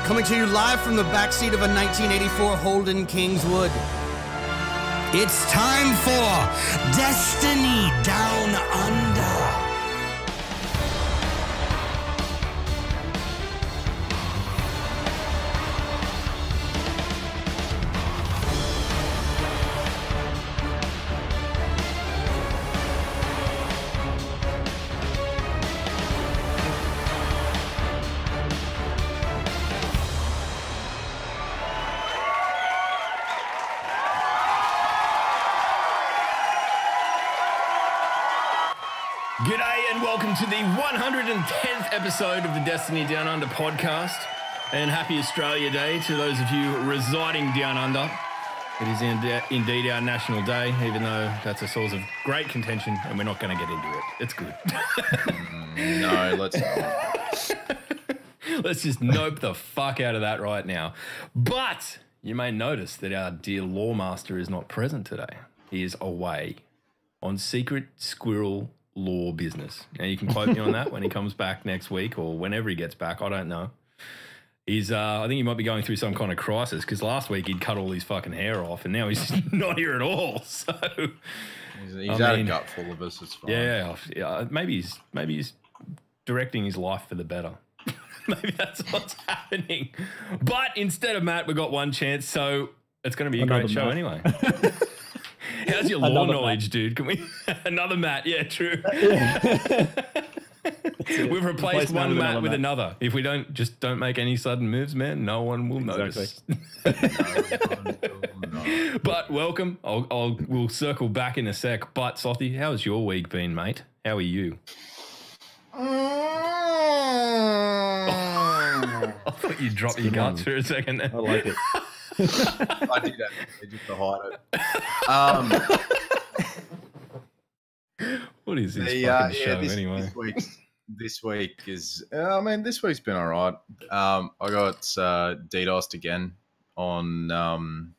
Coming to you live from the backseat of a 1984 Holden Kingswood. It's time for Destiny Down Under. G'day and welcome to the 110th episode of the Destiny Down Under podcast, and happy Australia Day to those of you residing down under. It is indeed our national day, even though that's a source of great contention and we're not going to get into it. It's good. No, let's not. Let's just nope the fuck out of that right now. But you may notice that our dear Lawmaster is not present today. He is away on secret squirrel law business. Now you can quote me on that when he comes back next week or whenever he gets back. I don't know. He's I think he might be going through some kind of crisis because last week he'd cut all his fucking hair off and now he's not here at all. So he's had a gut full of us. It's fine. Yeah. Maybe he's directing his life for the better. Maybe that's what's happening. But instead of Matt, we've got one chance, so it's going to be a great show anyway. How's your law knowledge, dude? Can we another Matt? Yeah, true. We've replaced one Matt with another. If we don't make any sudden moves, man, no one will notice. But welcome. We'll circle back in a sec. But Slothy, how's your week been, mate? How are you? I thought you dropped your guts for a second there. I like it. I did that just to hide it. What is this fucking show anyway? This week is, this week's been all right. I got DDoSed again on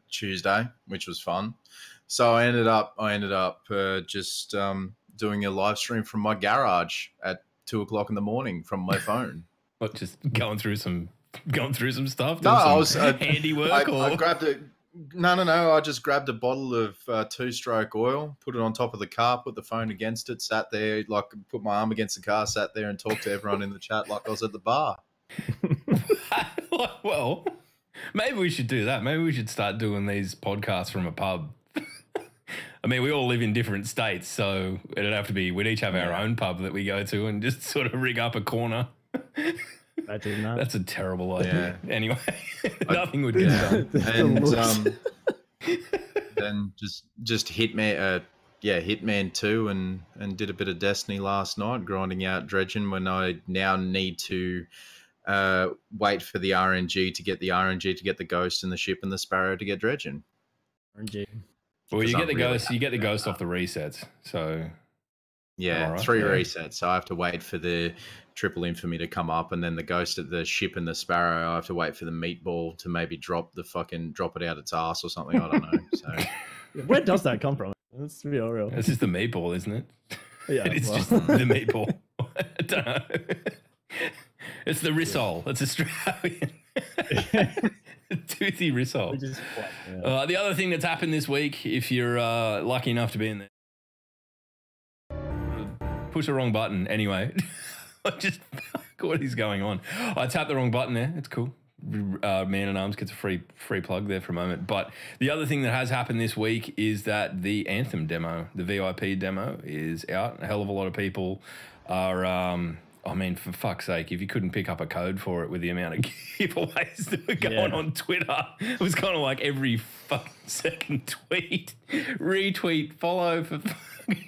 Tuesday, which was fun. So I ended up just doing a live stream from my garage at 2:00 in the morning from my phone. What, just going through some stuff? No, I was handiwork. I grabbed it. No. I just grabbed a bottle of two-stroke oil, put it on top of the car, put the phone against it, sat there, like put my arm against the car, sat there and talked to everyone in the chat like I was at the bar. Well, maybe we should do that. Maybe we should start doing these podcasts from a pub. I mean, we all live in different states, so it'd have to be, we'd each have our own pub that we go to and just sort of rig up a corner. That's a terrible idea. Yeah. Anyway, nothing would get done. And then just Hitman 2 and did a bit of Destiny last night, grinding out dredging when I now need to wait for the RNG to get the ghost and the ship and the sparrow to get dredging. RNG. Well, you get the ghost off the resets. So yeah, right. 3 resets. So I have to wait for the triple infamy to come up, and then the ghost at the ship and the sparrow. I have to wait for the meatball to maybe drop it out its ass or something. I don't know. So where does that come from? Let's be real. It's just the meatball, isn't it? Yeah, it's just the meatball. I don't know. It's the rissole. It's Australian. Toothy rissole. Yeah. The other thing that's happened this week, if you're lucky enough to be in there, push the wrong button. Anyway, what is going on? I tapped the wrong button there. It's cool. Man in Arms gets a free plug there for a moment. But the other thing that has happened this week is that the Anthem demo, the VIP demo, is out. A hell of a lot of people are. I mean, for fuck's sake, if you couldn't pick up a code for it with the amount of giveaways that were going on Twitter, it was kind of like every fucking second tweet, retweet, follow for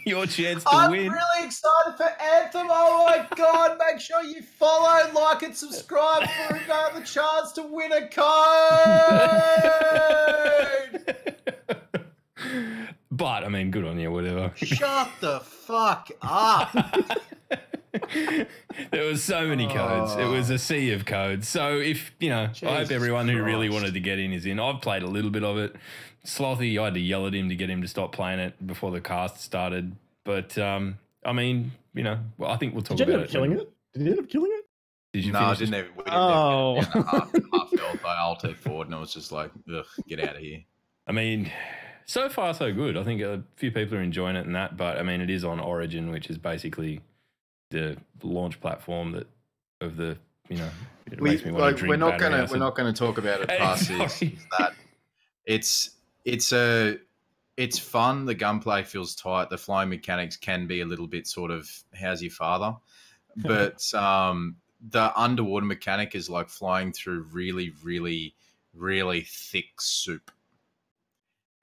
your chance to win. I'm really excited for Anthem. Oh my God, make sure you follow, like, and subscribe for the chance to win a code. But, I mean, good on you, whatever. Shut the fuck up. There was so many codes. It was a sea of codes. So if, I hope everyone who really wanted to get in is in. I've played a little bit of it. Slothy, I had to yell at him to get him to stop playing it before the cast started. But, I mean, I think we'll talk about it. Did you end up killing it? Did you No, I finish didn't this? even. We didn't Oh. even get down to half health. I'll take forward, and I was just like, ugh, get out of here. I mean, so far so good. I think a few people are enjoying it and that, but I mean, it is on Origin, which is basically the launch platform that of the, you know, it makes me want to drink. We're not gonna talk about it past this. Is that it's fun. The gunplay feels tight. The flying mechanics can be a little bit sort of how's your father, but the underwater mechanic is like flying through really, really, really thick soup.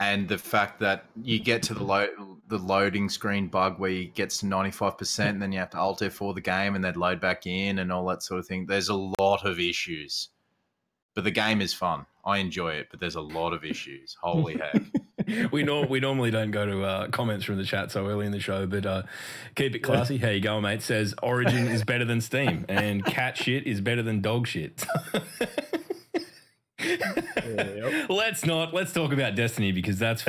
And the fact that you get to the loading screen bug where you gets to 95% and then you have to Alt F4 the game and then load back in and all that sort of thing. There's a lot of issues. But the game is fun. I enjoy it, but there's a lot of issues. Holy heck. We normally don't go to comments from the chat so early in the show, but keep it classy. How you going, mate? Says Origin is better than Steam and cat shit is better than dog shit. Yep. Let's talk about Destiny because that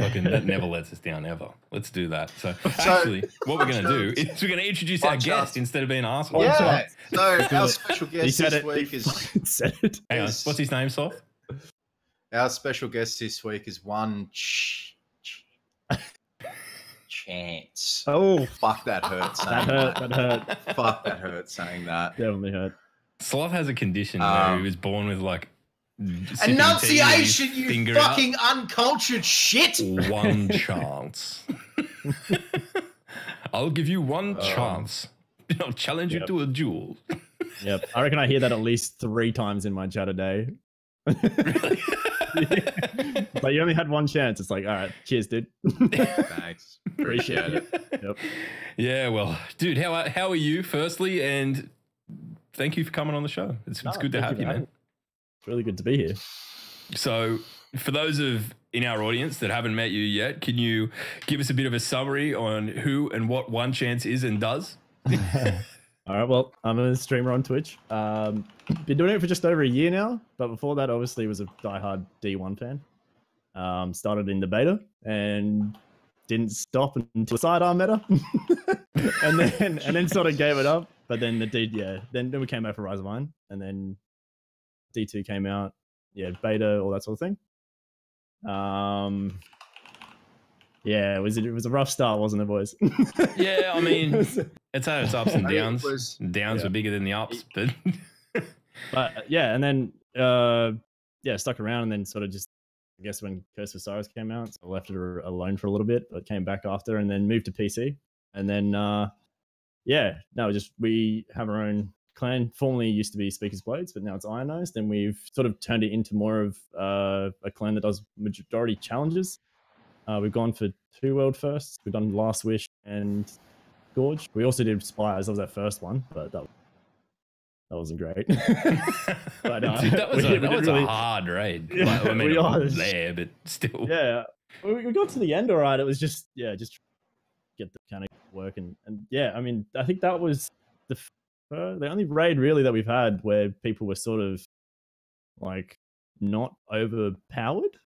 never lets us down ever. Let's do that. So actually, what we're going to do is we're going to introduce our guest instead of being assholes. Yeah. So our special guest this week is. Hang on. What's his name, Soft? Our special guest this week is one chance. Oh, fuck! That hurt. that hurt. Fuck! That hurt saying that. Definitely hurt. Sloth has a condition where he was born with like enunciation, you fucking uncultured shit. One chance. I'll give you one chance. I'll challenge you to a duel. Yep. I reckon I hear that at least 3 times in my chat a day. Really? But you only had one chance. It's like, all right, cheers, dude. Thanks. Appreciate it. Yep. Yeah, well, dude, how are you, firstly? And thank you for coming on the show. It's good to have you, man. It's really good to be here. So, for those in our audience that haven't met you yet, can you give us a bit of a summary on who and what One Chance is and does? All right, well, I'm a streamer on Twitch. Been doing it for just over a year now, but before that, obviously, was a diehard D1 fan. Started in the beta and didn't stop until Sidearm meta, and then sort of gave it up. But then then we came out for Rise of Iron, and then D2 came out, beta, all that sort of thing. Yeah, it was a rough start, wasn't it, boys? Yeah, I mean, it's had its ups and downs. Downs were bigger than the ups, but and then stuck around, and then sort of just, I guess, when Curse of Cyrus came out, so I left it alone for a little bit, but came back after, and then moved to PC, and then we have our own clan. Formerly used to be Speaker's Blades, but now it's Ionized, and we've sort of turned it into more of a clan that does majority challenges. We've gone for 2 world firsts. We've done Last Wish and Gorge. We also did Spires. That was our first one, but that wasn't great. But dude, that was a hard raid. Yeah, like, I mean, it was there, but still. Yeah, we got to the end all right. It was just get the mechanic working, and I mean, I think that was the only raid really that we've had where people were sort of like not overpowered,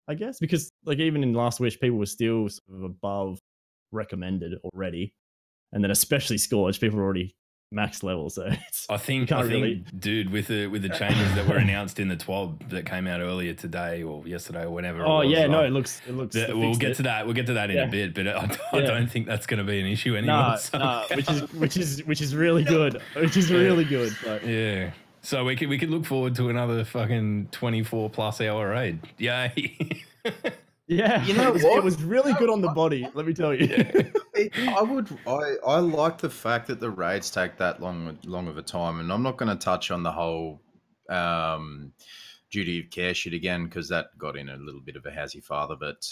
I guess, because like even in Last Wish, people were still sort of above recommended already, and then especially Scourge, people were already max level. So I think, dude, with the changes that were announced in the TWAB that came out earlier today or yesterday or whenever. Oh it was, yeah, no, it looks. We'll get to that. We'll get to that in a bit, but I don't think that's going to be an issue anymore. No, which is really good. Which is really good. But yeah. So we could look forward to another fucking 24+ hour raid. Yay. Yeah, you know it was really good on the body. Let me tell you. I like the fact that the raids take that long of a time, and I'm not going to touch on the whole duty of care shit again because that got in a little bit of a how's your father. But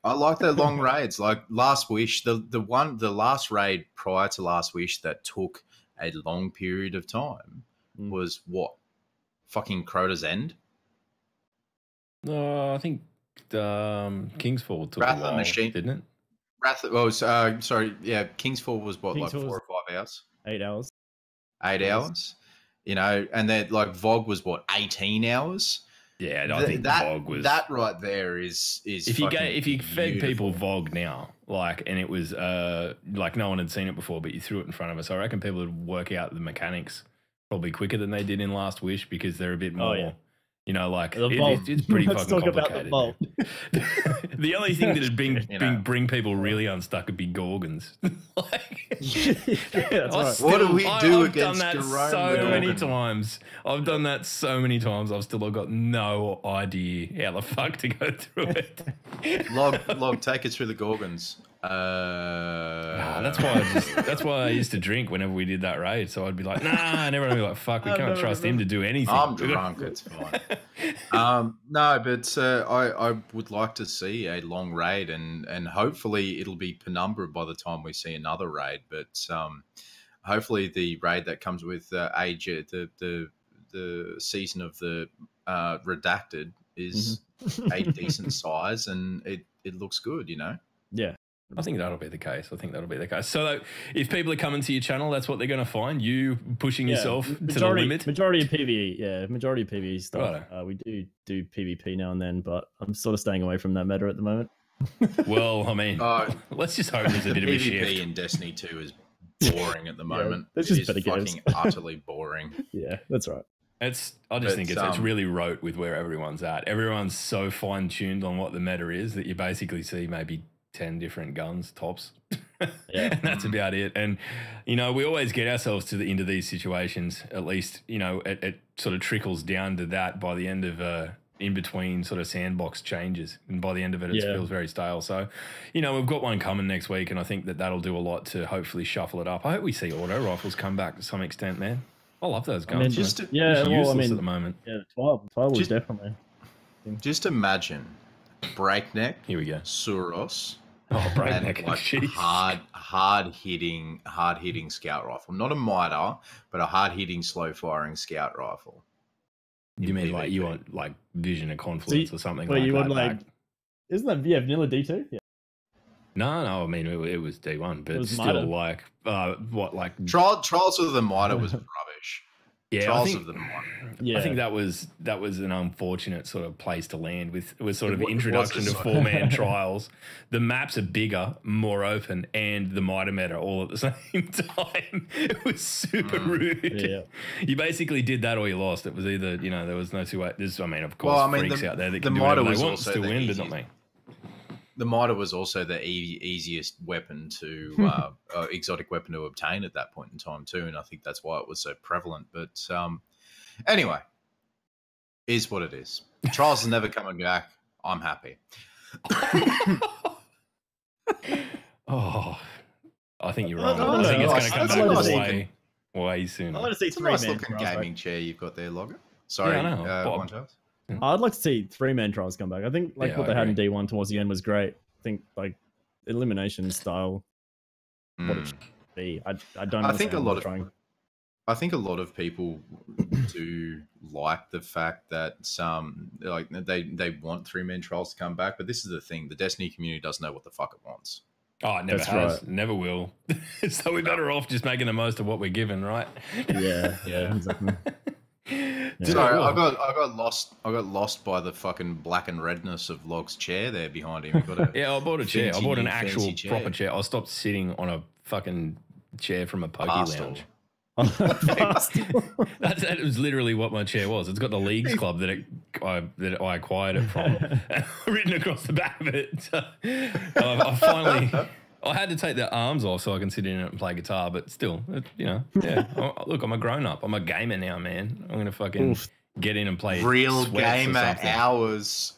I like the long raids, like Last Wish. The last raid prior to Last Wish that took a long period of time was what? Fucking Crota's End. No, I think Kingsfall took Wrath a while, of Machine, didn't it? Kingsfall was what, like 4 or 5 hours? 8 hours. 8 hours. You know, and then like VOG was what, 18 hours? Yeah, I think VOG was that right there is if you fed people VOG now, like, and it was like no one had seen it before, but you threw it in front of us, I reckon people would work out the mechanics probably quicker than they did in Last Wish because they're a bit more. yeah. You know, like it's pretty Let's fucking talk about complicated. the vault. The only thing that'd bring people really unstuck would be Gorgons. That's right. What do we do I've against done that Jerome so many Gorgon? times. I've done that so many times. I've still got no idea how the fuck to go through it. Log, take us through the Gorgons. That's why I used to drink whenever we did that raid. So I'd be like, nah, and everyone would be like, fuck, we can't trust him to do anything. I'm drunk, it's fine. No, but I would like to see a long raid, and hopefully it'll be penumbra by the time we see another raid. But hopefully the raid that comes with age, the season of the redacted is a decent size, and it looks good, you know. Yeah. I think that'll be the case. So if people are coming to your channel, that's what they're going to find, you pushing yourself to the limit? Majority of PvE, yeah. Majority of PvE stuff. Right. We do PvP now and then, but I'm sort of staying away from that meta at the moment. Well, I mean, let's just hope there's a bit of a shift. PvP in Destiny 2 is boring at the moment. it's just it better is fucking utterly boring. Yeah, that's right. I just think it's really rote with where everyone's at. Everyone's so fine-tuned on what the meta is that you basically see maybe 10 different guns tops. And that's about it. And, you know, we always get ourselves into these situations, at least, you know, it sort of trickles down to that by the end of in between sort of sandbox changes. And by the end of it, it feels very stale. So, you know, we've got one coming next week, and I think that'll do a lot to hopefully shuffle it up. I hope we see auto rifles come back to some extent, man. I love those guns. I mean, useless at the moment. Yeah, 12 was definitely. Just imagine Breakneck, Here we go. Suros, Breakneck, and like jeez. hard hitting scout rifle. Not a miter, but a hard hitting, slow firing scout rifle. You mean like you want like Vision of Confluence or something like that? You want like, isn't that vanilla D2? Yeah. No, I mean it was D1, but was still miter. like like Trials of the Miter was rubbish. yeah, Trials of the Miter. Yeah. I think that was an unfortunate sort of place to land with sort of It was introduction to a- 4-man trials. The maps are bigger, more open, and the miter meta all at the same time. It was super rude. Yeah. You basically did that or you lost. It was either, you know, there was no two ways. I mean, of course, Well, I mean, freaks the- out there that the can do miter whatever was they want also to the win, but easiest. not me. The Miter was also the easiest weapon to exotic weapon to obtain at that point in time too, and I think that's why it was so prevalent. But anyway, is what it is. Trials is never coming back. I'm happy. Oh, I think you're wrong. I I think it's going to come That's back nice. way sooner. I want to see It's a three nice man looking trials back. gaming chair you've got there, Logger. Sorry, Yeah, I know. Bob. One Charles. I'd like to see 3-man trials come back. I think like Yeah, what I they had in agree. D1 towards the end was great. I think like elimination style, what it should be. I don't. I think understand a lot why of- trying. I think a lot of people do like the fact that like they want 3-man trials to come back, but this is the thing: the Destiny community doesn't know what the fuck it wants. Oh, it never That's has. right. Never will. So we're better off just making the most of what we're given, right? Yeah, exactly. Sorry, I got lost by the fucking black and redness of Log's chair there behind him. You've got a Yeah, I bought a chair. I fancy bought an new actual fancy chair. proper chair. I stopped sitting on a fucking chair from a pokey Barstool. lounge. That was literally what my chair was. It's got the Leagues Club that I acquired it from, written across the back of it. So, I finally, I had to take the arms off so I can sit in it and play guitar. But still, you know, yeah. Look, I'm a grown up. I'm a gamer now, man. I'm gonna fucking get in and play real Sweats or gamer something. hours.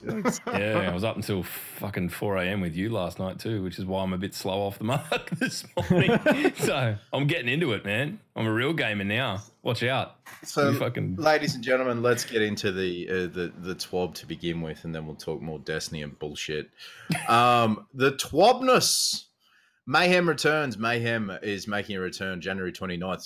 Yeah, I was up until fucking 4 a.m. with you last night too, which is why I'm a bit slow off the mark this morning. So I'm getting into it, man. I'm a real gamer now. Watch out. So, You fucking- ladies and gentlemen, let's get into the TWAB to begin with, and then we'll talk more Destiny and bullshit. The TWABness. Mayhem returns. Mayhem is making a return January 29th,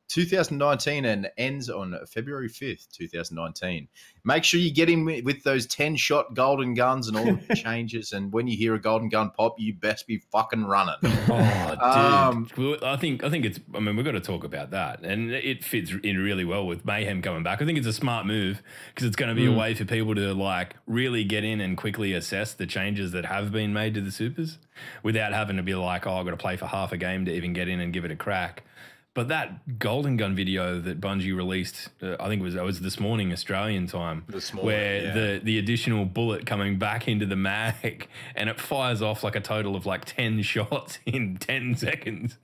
2019, and ends on February 5th, 2019. Make sure you get in with those 10-shot golden guns and all of the changes. And when you hear a golden gun pop, you best be fucking running. Oh, dude. I think it's. I mean, we've got to talk about that, and it fits in really well with Mayhem coming back. I think it's a smart move because it's going to be a way for people to like really get in and quickly assess the changes that have been made to the supers, without having to be like, oh, I've got to play for half a game to even get in and give it a crack. But that Golden Gun video that Bungie released, I think it was this morning Australian time, where the additional bullet coming back into the mag and it fires off like a total of like 10 shots in 10 seconds.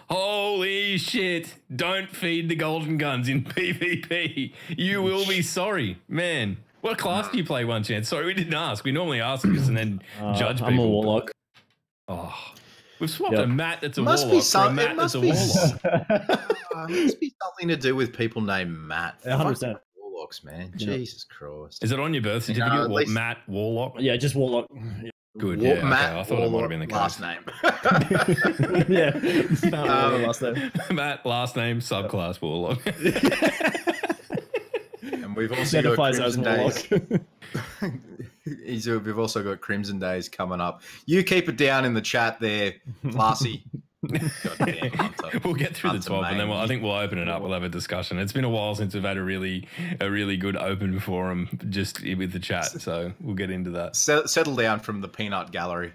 Holy shit! Don't feed the Golden Guns in PvP. You will be sorry, man. What class do you play, Onechance? Sorry, we didn't ask. We normally ask this and then judge people. I'm a Warlock. Oh. We've swapped a Matt that's a must Warlock be for a Matt that's a Warlock. It must be something to do with people named Matt. 100%. Warlocks, man. Jesus Christ. Is it on your birth certificate? Matt Warlock? Yeah, just Warlock. Yeah. Good, yeah. Matt, okay. I thought it might have been the last case. name. Yeah. Last name. Matt, last name, subclass Warlock. And we've also got Crimson Days. We've also got Crimson Days coming up. You keep it down in the chat there, classy. We'll get through the 12 and then I think we'll open it up. We'll have a discussion. It's been a while since we've had a really good open forum just with the chat, so we'll get into that. Settle down from the peanut gallery.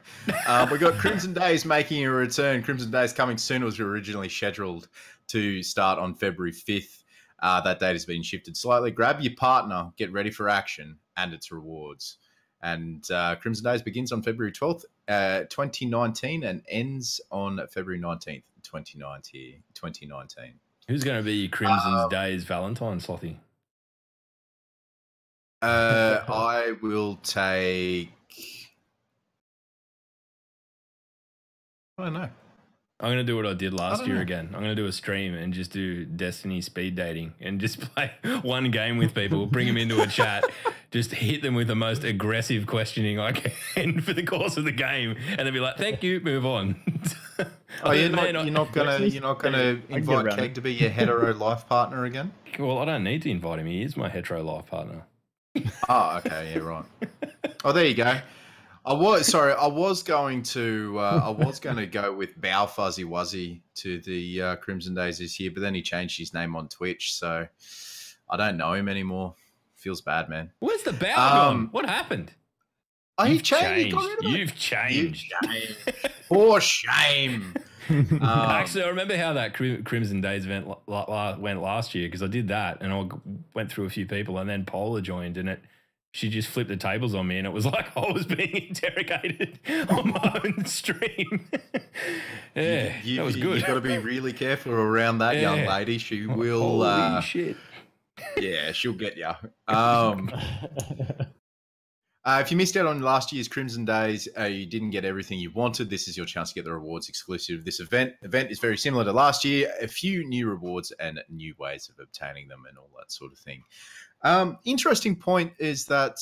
We've got Crimson Days making a return. Crimson Days coming soon. It was originally scheduled to start on February 5th. That date has been shifted slightly. Grab your partner, get ready for action and its rewards. And Crimson Days begins on February 12th, 2019 and ends on February 19th, 2019. Who's going to be Crimson Days Valentine, Slothy? I will take... I don't know. I'm going to do what I did last year again. I'm going to do a stream and just do Destiny speed dating and just play one game with people, bring them into a chat, just hit them with the most aggressive questioning I can for the course of the game, and they'll be like, "Thank you, move on." You're not gonna invite Keg to be your hetero life partner again? Well, I don't need to invite him. He is my hetero life partner. Oh, okay, yeah, right. Oh, there you go. I was going to go with Bow Fuzzy Wuzzy to the Crimson Days this year, but then he changed his name on Twitch, so I don't know him anymore. Feels bad, man. Where's the Bow gone? What happened? You've changed. You've changed. For shame. Actually, I remember how that Crimson Days event went last year because I did that and I went through a few people and then Polar joined and she just flipped the tables on me and it was like I was being interrogated on my own stream. That was good. You've got to be really careful around that young lady. She will... Holy shit. Yeah, she'll get you. If you missed out on last year's Crimson Days, you didn't get everything you wanted, this is your chance to get the rewards exclusive to this event. The event is very similar to last year. A few new rewards and new ways of obtaining them and all that sort of thing. Interesting point is that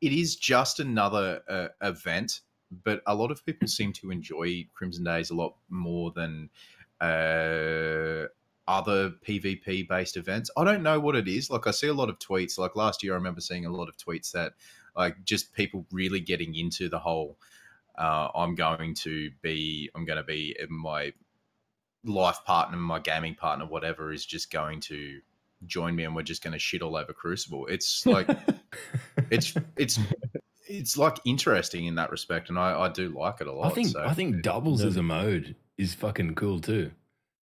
it is just another event, but a lot of people seem to enjoy Crimson Days a lot more than other PvP-based events. I don't know what it is. Like, I see a lot of tweets. Like, last year, I remember seeing a lot of tweets that, like, just people really getting into the whole, I'm going to be my life partner, my gaming partner, whatever, is just going to join me and we're just going to shit all over Crucible. It's like it's like interesting in that respect, and I do like it a lot. I think doubles as a mode is fucking cool too.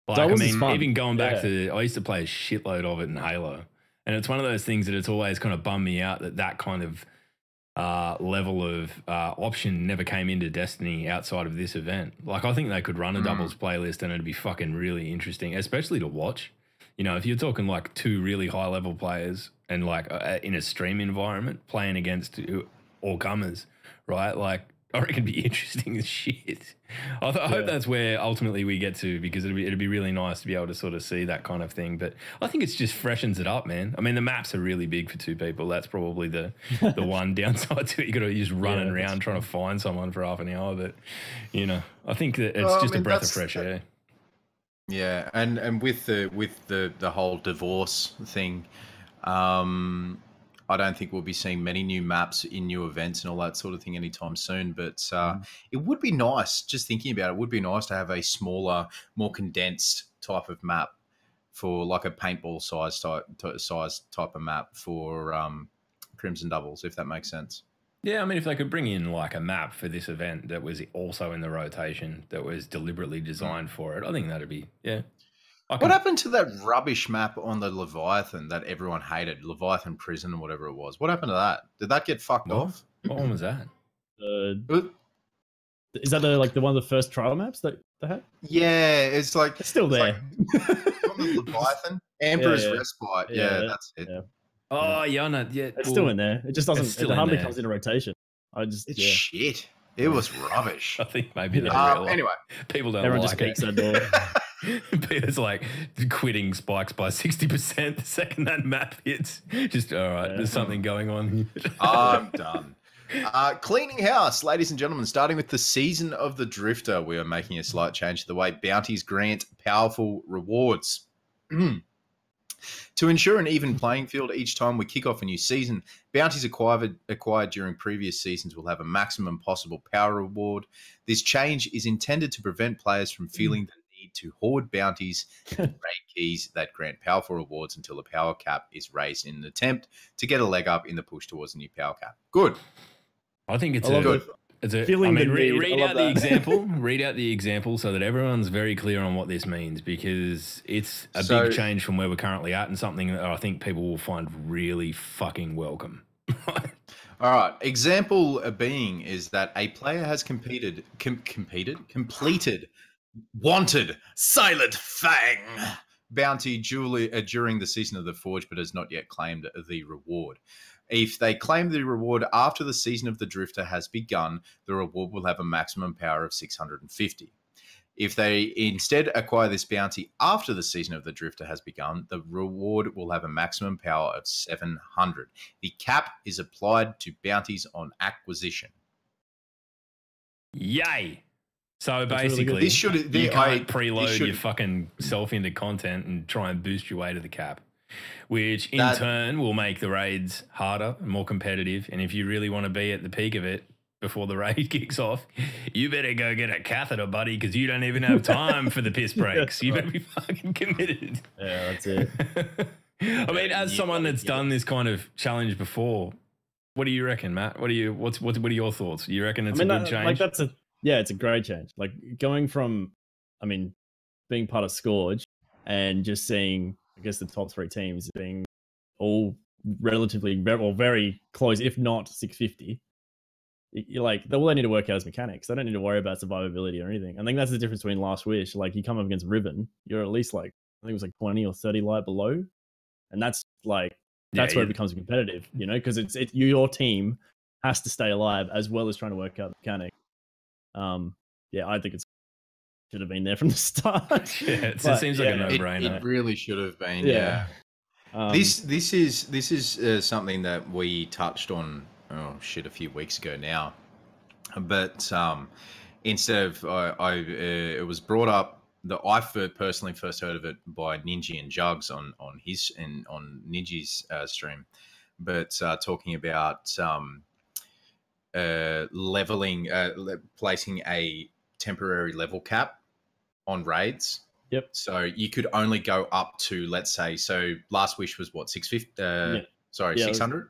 Like, doubles I mean, is fun. even going back to, I used to play a shitload of it in Halo, and it's one of those things that it's always kind of bummed me out that kind of level of option never came into Destiny outside of this event. Like, I think they could run a doubles playlist and it'd be fucking really interesting, especially to watch. You know, if you're talking like two really high level players and like in a stream environment playing against all comers, right? Like, I reckon it'd be interesting as shit. I hope that's where ultimately we get to, because it'd be really nice to be able to sort of see that kind of thing. But I think it's just freshens it up, man. I mean, the maps are really big for two people. That's probably the one downside to it. You got to just running around trying to find someone for half an hour. But, you know, I think that it's just a breath of fresh air. Yeah, and with the whole divorce thing, I don't think we'll be seeing many new maps in new events and all that sort of thing anytime soon. But it would be nice, just thinking about it, would be nice to have a smaller, more condensed type of map for like a paintball size type of map for Crimson Doubles, if that makes sense. Yeah, I mean, if they could bring in like a map for this event that was also in the rotation, that was deliberately designed for it, I think that'd be, yeah. What happened to that rubbish map on the Leviathan that everyone hated? Leviathan Prison or whatever it was. What happened to that? Did that get fucked off? What one was that? Is that the one of the first trial maps that they had? Yeah, it's still there. On the Leviathan, Emperor's Respite. Yeah, that's it. Yeah. Oh, yeah, I know. Yeah, it's still in there. It just doesn't. It hardly comes into rotation. It's shit. It was rubbish. I think maybe they anyway, people don't everyone like just it. peeks that door. Peter's like quitting spikes by 60% the second that map hits. Just all right. There's something going on. I'm done. Cleaning house, ladies and gentlemen, starting with the season of the Drifter, we are making a slight change to the way bounties grant powerful rewards. To ensure an even playing field each time we kick off a new season, bounties acquired during previous seasons will have a maximum possible power reward. This change is intended to prevent players from feeling the need to hoard bounties and raid keys that grant powerful rewards until the power cap is raised in an attempt to get a leg up in the push towards the new power cap. Good. I think it's good. Read out the example. Read out the example so that everyone's very clear on what this means, because it's a big change from where we're currently at and something that I think people will find really fucking welcome. All right. Example being is that a player has completed, wanted Silent Fang bounty during the season of the Forge, but has not yet claimed the reward. If they claim the reward after the season of the Drifter has begun, the reward will have a maximum power of 650. If they instead acquire this bounty after the season of the Drifter has begun, the reward will have a maximum power of 700. The cap is applied to bounties on acquisition. Yay! So basically, really you can't preload your fucking self into content and try and boost your way to the cap, which in turn will make the raids harder and more competitive. And if you really want to be at the peak of it before the raid kicks off, you better go get a catheter, buddy, because you don't even have time for the piss breaks. You better be fucking committed. Yeah, that's it. I mean, as someone that's done this kind of challenge before, what do you reckon, Matt? What are your thoughts? You reckon it's a good change? It's a great change. Like going from, being part of Scourge and just seeing, I guess, the top three teams being all relatively very close, if not 650. You're like, all they need to work out is mechanics. They don't need to worry about survivability or anything. I think that's the difference between Last Wish. Like, you come up against Riven, you're at least like, I think it was like 20 or 30 light below. And that's like, where it becomes competitive, because your team has to stay alive as well as trying to work out the mechanics. I think it should have been there from the start. It seems like a no-brainer. It really should have been. Yeah. This is something that we touched on a few weeks ago now, but instead of it was brought up that I personally first heard of it by Ninja and Jugs on Ninja's stream, but talking about leveling, placing a temporary level cap on raids. Yep. So you could only go up to, let's say, so Last Wish was what, 650? 600?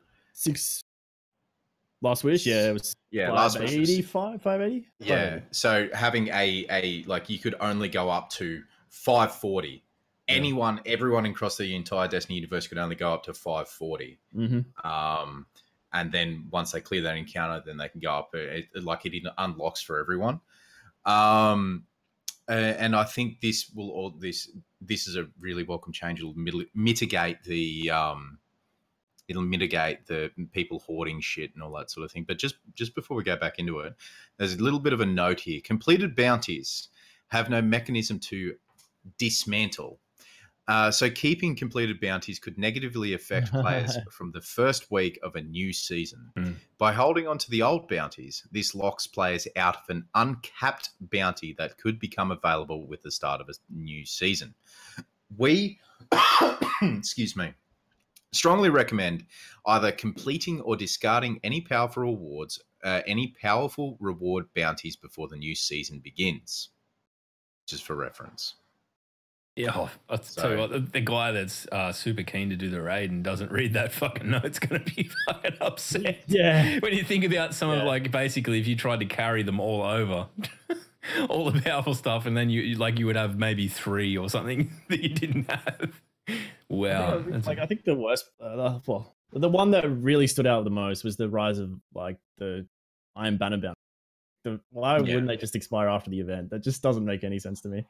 Last Wish, it was 580, 580? Yeah. So having a like, you could only go up to 540. Everyone across the entire Destiny universe could only go up to 540. Mm-hmm. And then once they clear that encounter, then they can go up. It unlocks for everyone. And I think this is a really welcome change. It'll mitigate the people hoarding shit and all that sort of thing. But just before we go back into it, there's a little bit of a note here. Completed bounties have no mechanism to dismantle. So keeping completed bounties could negatively affect players from the first week of a new season. By holding on to the old bounties, this locks players out of an uncapped bounty that could become available with the start of a new season. We, excuse me, strongly recommend either completing or discarding any powerful reward bounties before the new season begins. Just for reference. Yeah, I'll tell you what, the guy that's super keen to do the raid and doesn't read that fucking note's going to be fucking upset. Yeah. When you think about some of, like, basically if you tried to carry them all over, all the powerful stuff, and then you would have maybe 3 or something that you didn't have. Wow. I think the worst, the one that really stood out the most was the rise of like the Iron Banner bounty. Why wouldn't they just expire after the event? That just doesn't make any sense to me.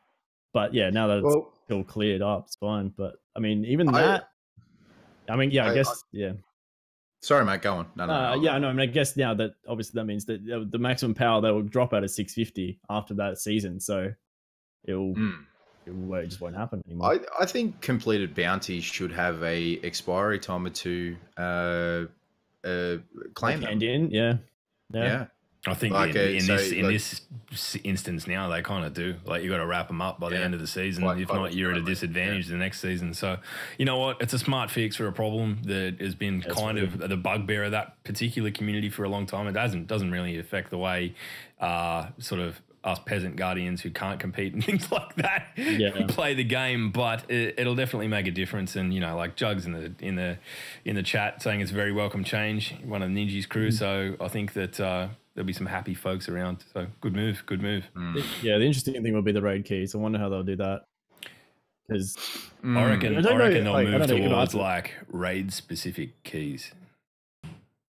But yeah, now that it's still cleared up, it's fine. But I mean, even that. I guess. Sorry, mate. Go on. No. I mean, I guess now that obviously that means that the maximum power they will drop out at 650 after that season. So it just won't happen anymore. I think completed bounties should have a expiry time to claim them. Yeah. I think in this instance now they kind of do. Like you got to wrap them up by the end of the season. If not, you're at a disadvantage the next season. So you know what? It's a smart fix for a problem that has been of the bugbear of that particular community for a long time. It doesn't really affect the way sort of us peasant guardians who can't compete and things like that play the game, but it'll definitely make a difference. And like Jugs in the chat saying it's a very welcome change, one of the Ninja's crew. So I think that there'll be some happy folks around. So good move. Yeah, the interesting thing will be the raid keys. I wonder how they'll do that. Because I reckon they'll move towards like raid specific keys.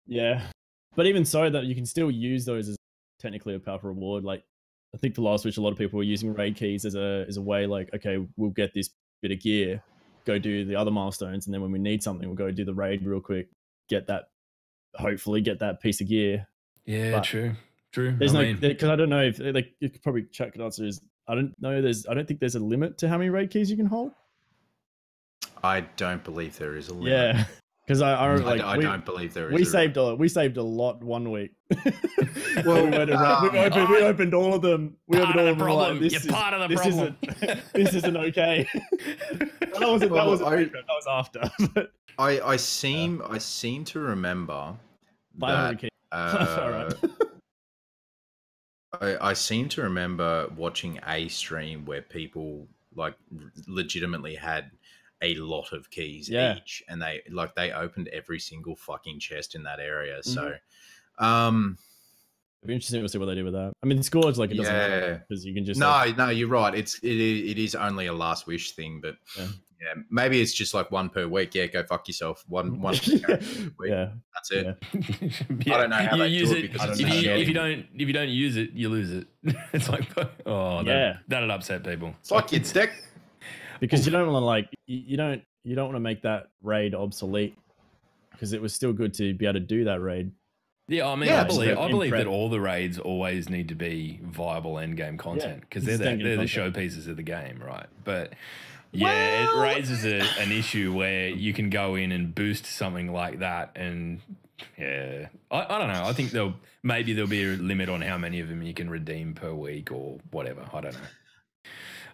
Yeah, but even so, that you can still use those as technically a powerful reward. Like I think the last which a lot of people were using raid keys as a way, like, okay, we'll get this bit of gear, go do the other milestones, and then when we need something, we'll go do the raid real quick, hopefully get that piece of gear. Yeah, but true. There's because I don't know if you could probably check the answer is I don't think there's a limit to how many raid keys you can hold. I don't believe there is a limit. Yeah. Because I don't believe there is. We saved a lot 1 week. Well, we opened all of them. We opened all of them. Like, you're part of the problem. This isn't okay. That was after. I seem to remember that. I seem to remember watching a stream where people like legitimately had a lot of keys each, and they opened every single fucking chest in that area. So it'd be interesting to see what they do with that. I mean, the score's like it doesn't matter because you can just no, you're right. It is only a last wish thing, but maybe it's just like one per week. Yeah, go fuck yourself. One per week. Yeah, that's it. Yeah. I don't know how they use do it because if you don't use it, you lose it. It's like that'd upset people. It's like kids deck. Because you don't want to you don't want to make that raid obsolete because it was still good to be able to do that raid. Yeah, I mean, I believe that all the raids always need to be viable end game content because they're the showpieces of the game, right? But it raises an issue where you can go in and boost something like that, and I don't know. I think there'll be a limit on how many of them you can redeem per week or whatever. I don't know.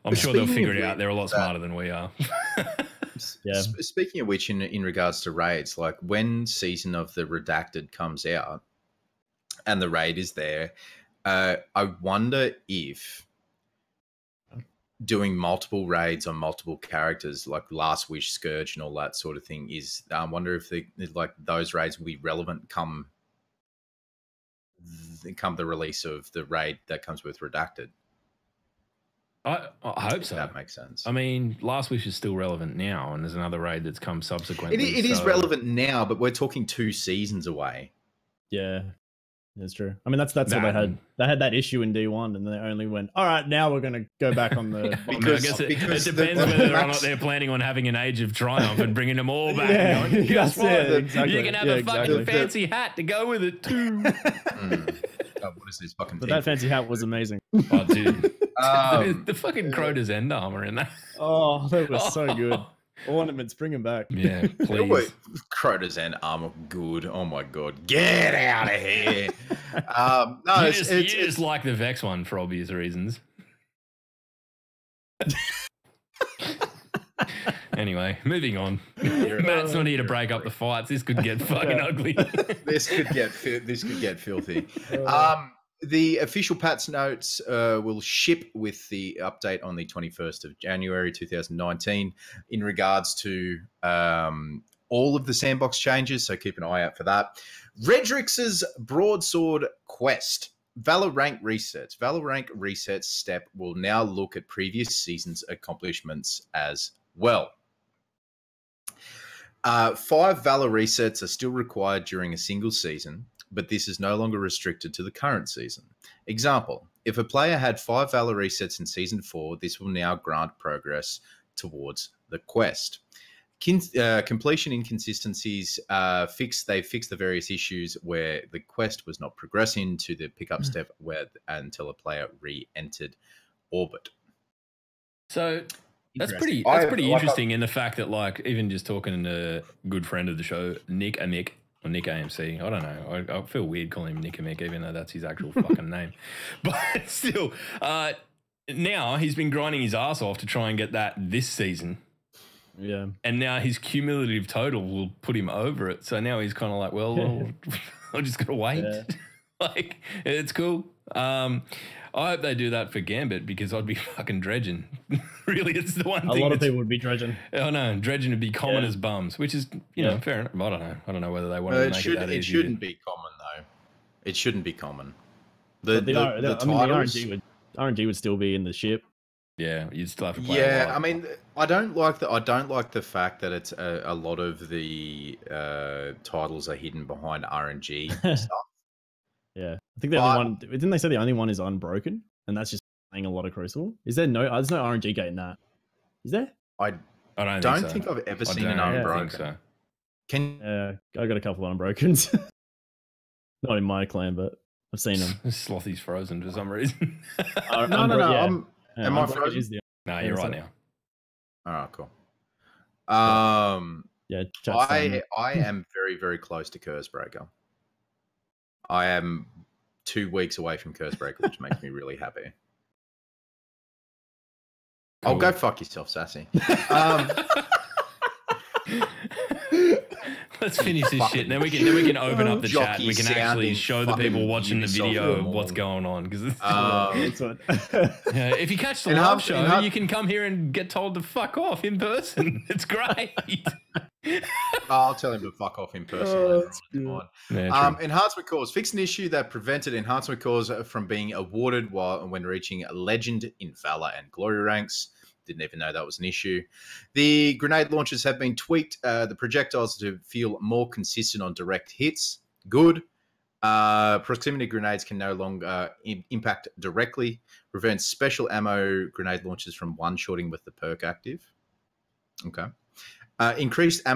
I'm sure they'll figure it out. They're a lot smarter than we are. Speaking of which, in regards to raids, like when Season of the Redacted comes out and the raid is there, I wonder if doing multiple raids on multiple characters, like Last Wish, Scourge, and all that sort of thing, I wonder if those raids will be relevant come the release of the raid that comes with Redacted. I hope so. That makes sense. I mean, Last Wish is still relevant now, and there's another raid that's come subsequently. It is relevant now, but we're talking 2 seasons away. Yeah, that's true. I mean, that's what they had. They had that issue in D1, and they only went, all right, now we're going to go back on the... because it depends whether or not they're planning on having an Age of Triumph and bringing them all back. Exactly. You can have a fucking fancy hat to go with it, too. What is this fucking But that fancy hat was amazing. Oh, dude. The fucking Crota's end armor in that. Oh, that was so good. Ornaments, bring them back. Yeah, please. Crota's end armor, good. Oh my god, get out of here. No, you just like the Vex one for obvious reasons. Anyway, moving on. Matt's not here to break up the fights. This could get fucking ugly. This could get filthy. The official patch notes will ship with the update on the 21st of January 2019 in regards to all of the sandbox changes, so keep an eye out for that. Redrix's Broadsword Quest Valor rank resets. Valor rank resets step will now look at previous season's accomplishments as well. 5 Valor resets are still required during a single season, but this is no longer restricted to the current season. Example, if a player had 5 Valor resets in Season 4, this will now grant progress towards the quest. Completion inconsistencies they fixed the various issues where the quest was not progressing to the pickup step until a player re-entered orbit. So that's pretty interesting in the fact that, like, even just talking to a good friend of the show, Nick Amick, or Nick AMC, I don't know. I feel weird calling him Nick Amick, even though that's his actual fucking name. But still, now he's been grinding his ass off to try and get that this season. Yeah. And now his cumulative total will put him over it. So now he's kind of like, well, I just got to wait. Yeah. Like, it's cool. I hope they do that for Gambit because I'd be fucking dredging. Really, it's the one thing. A lot of people would be dredging. Oh, no. Dredging would be common as bums, which is, you know, fair enough. I don't know. I don't know whether they want to make it that easy. It shouldn't be common, though. It shouldn't be common. The RNG would still be in the ship. Yeah, you'd still have to play. Yeah, I mean, I don't like the fact that it's a lot of the titles are hidden behind RNG stuff. Yeah, I think the only one. Didn't they say the only one is Unbroken, and that's just playing a lot of Crucible? Is there no? There's no RNG gate in that. Is there? I don't think I've ever seen an Unbroken. So. I got a couple of Unbrokens. Not in my clan, but I've seen them. Slothy's frozen for some reason. No. Am I frozen? No, you're right now. All right, cool. Yeah, I am very, very close to Cursebreaker. I am 2 weeks away from Cursebreaker, which makes me really happy. Cool. I'll go fuck yourself, Sassy. Let's finish this shit. Then we can open up the chat. We can actually show the people watching the video what's going on. Because if you catch the live show, you can come here and get told to fuck off in person. It's great. I'll tell him to fuck off in person. Enhancement cores. Fix an issue that prevented enhancement cores from being awarded when reaching legend in Valor and Glory ranks. Didn't even know that was an issue. The grenade launchers have been tweaked. The projectiles to feel more consistent on direct hits. Good. Proximity grenades can no longer impact directly. Prevents special ammo grenade launchers from one-shotting with the perk active. Okay. Increased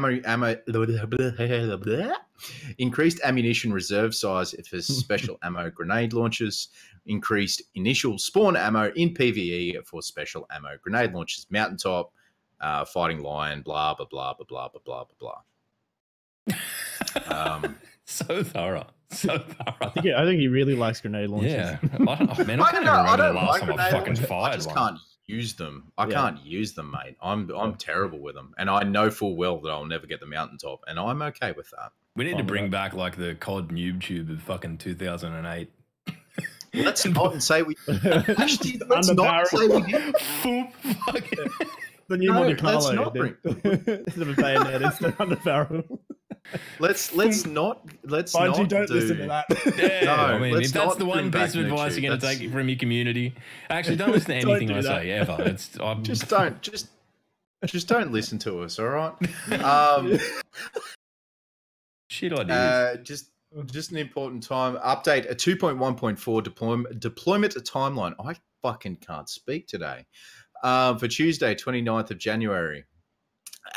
increased ammunition reserve size for special ammo grenade launchers. Increased initial spawn ammo in PvE for special ammo grenade launchers. Mountaintop, fighting lion, blah blah blah blah blah blah blah blah. So thorough. I think he really likes grenade launchers. Yeah, I can't even remember the last time I fucking fired I just can't use them. I can't use them, mate. I'm terrible with them, and I know full well that I'll never get the mountaintop, and I'm okay with that. We need to bring back like the COD noob tube of fucking 2008. Let's not say we. Actually, let's not say we did. The new Monte Carlo. Instead of a bayonet, instead of a barrel. Let's not don't listen to that. Yeah, no, I mean, if that's the one piece of advice you're going to take from your community, actually don't listen to anything I say ever. Just don't listen to us, all right? Shit ideas. Just an important time update. A 2.1.4 deployment timeline. I fucking can't speak today. For Tuesday, 29th of January.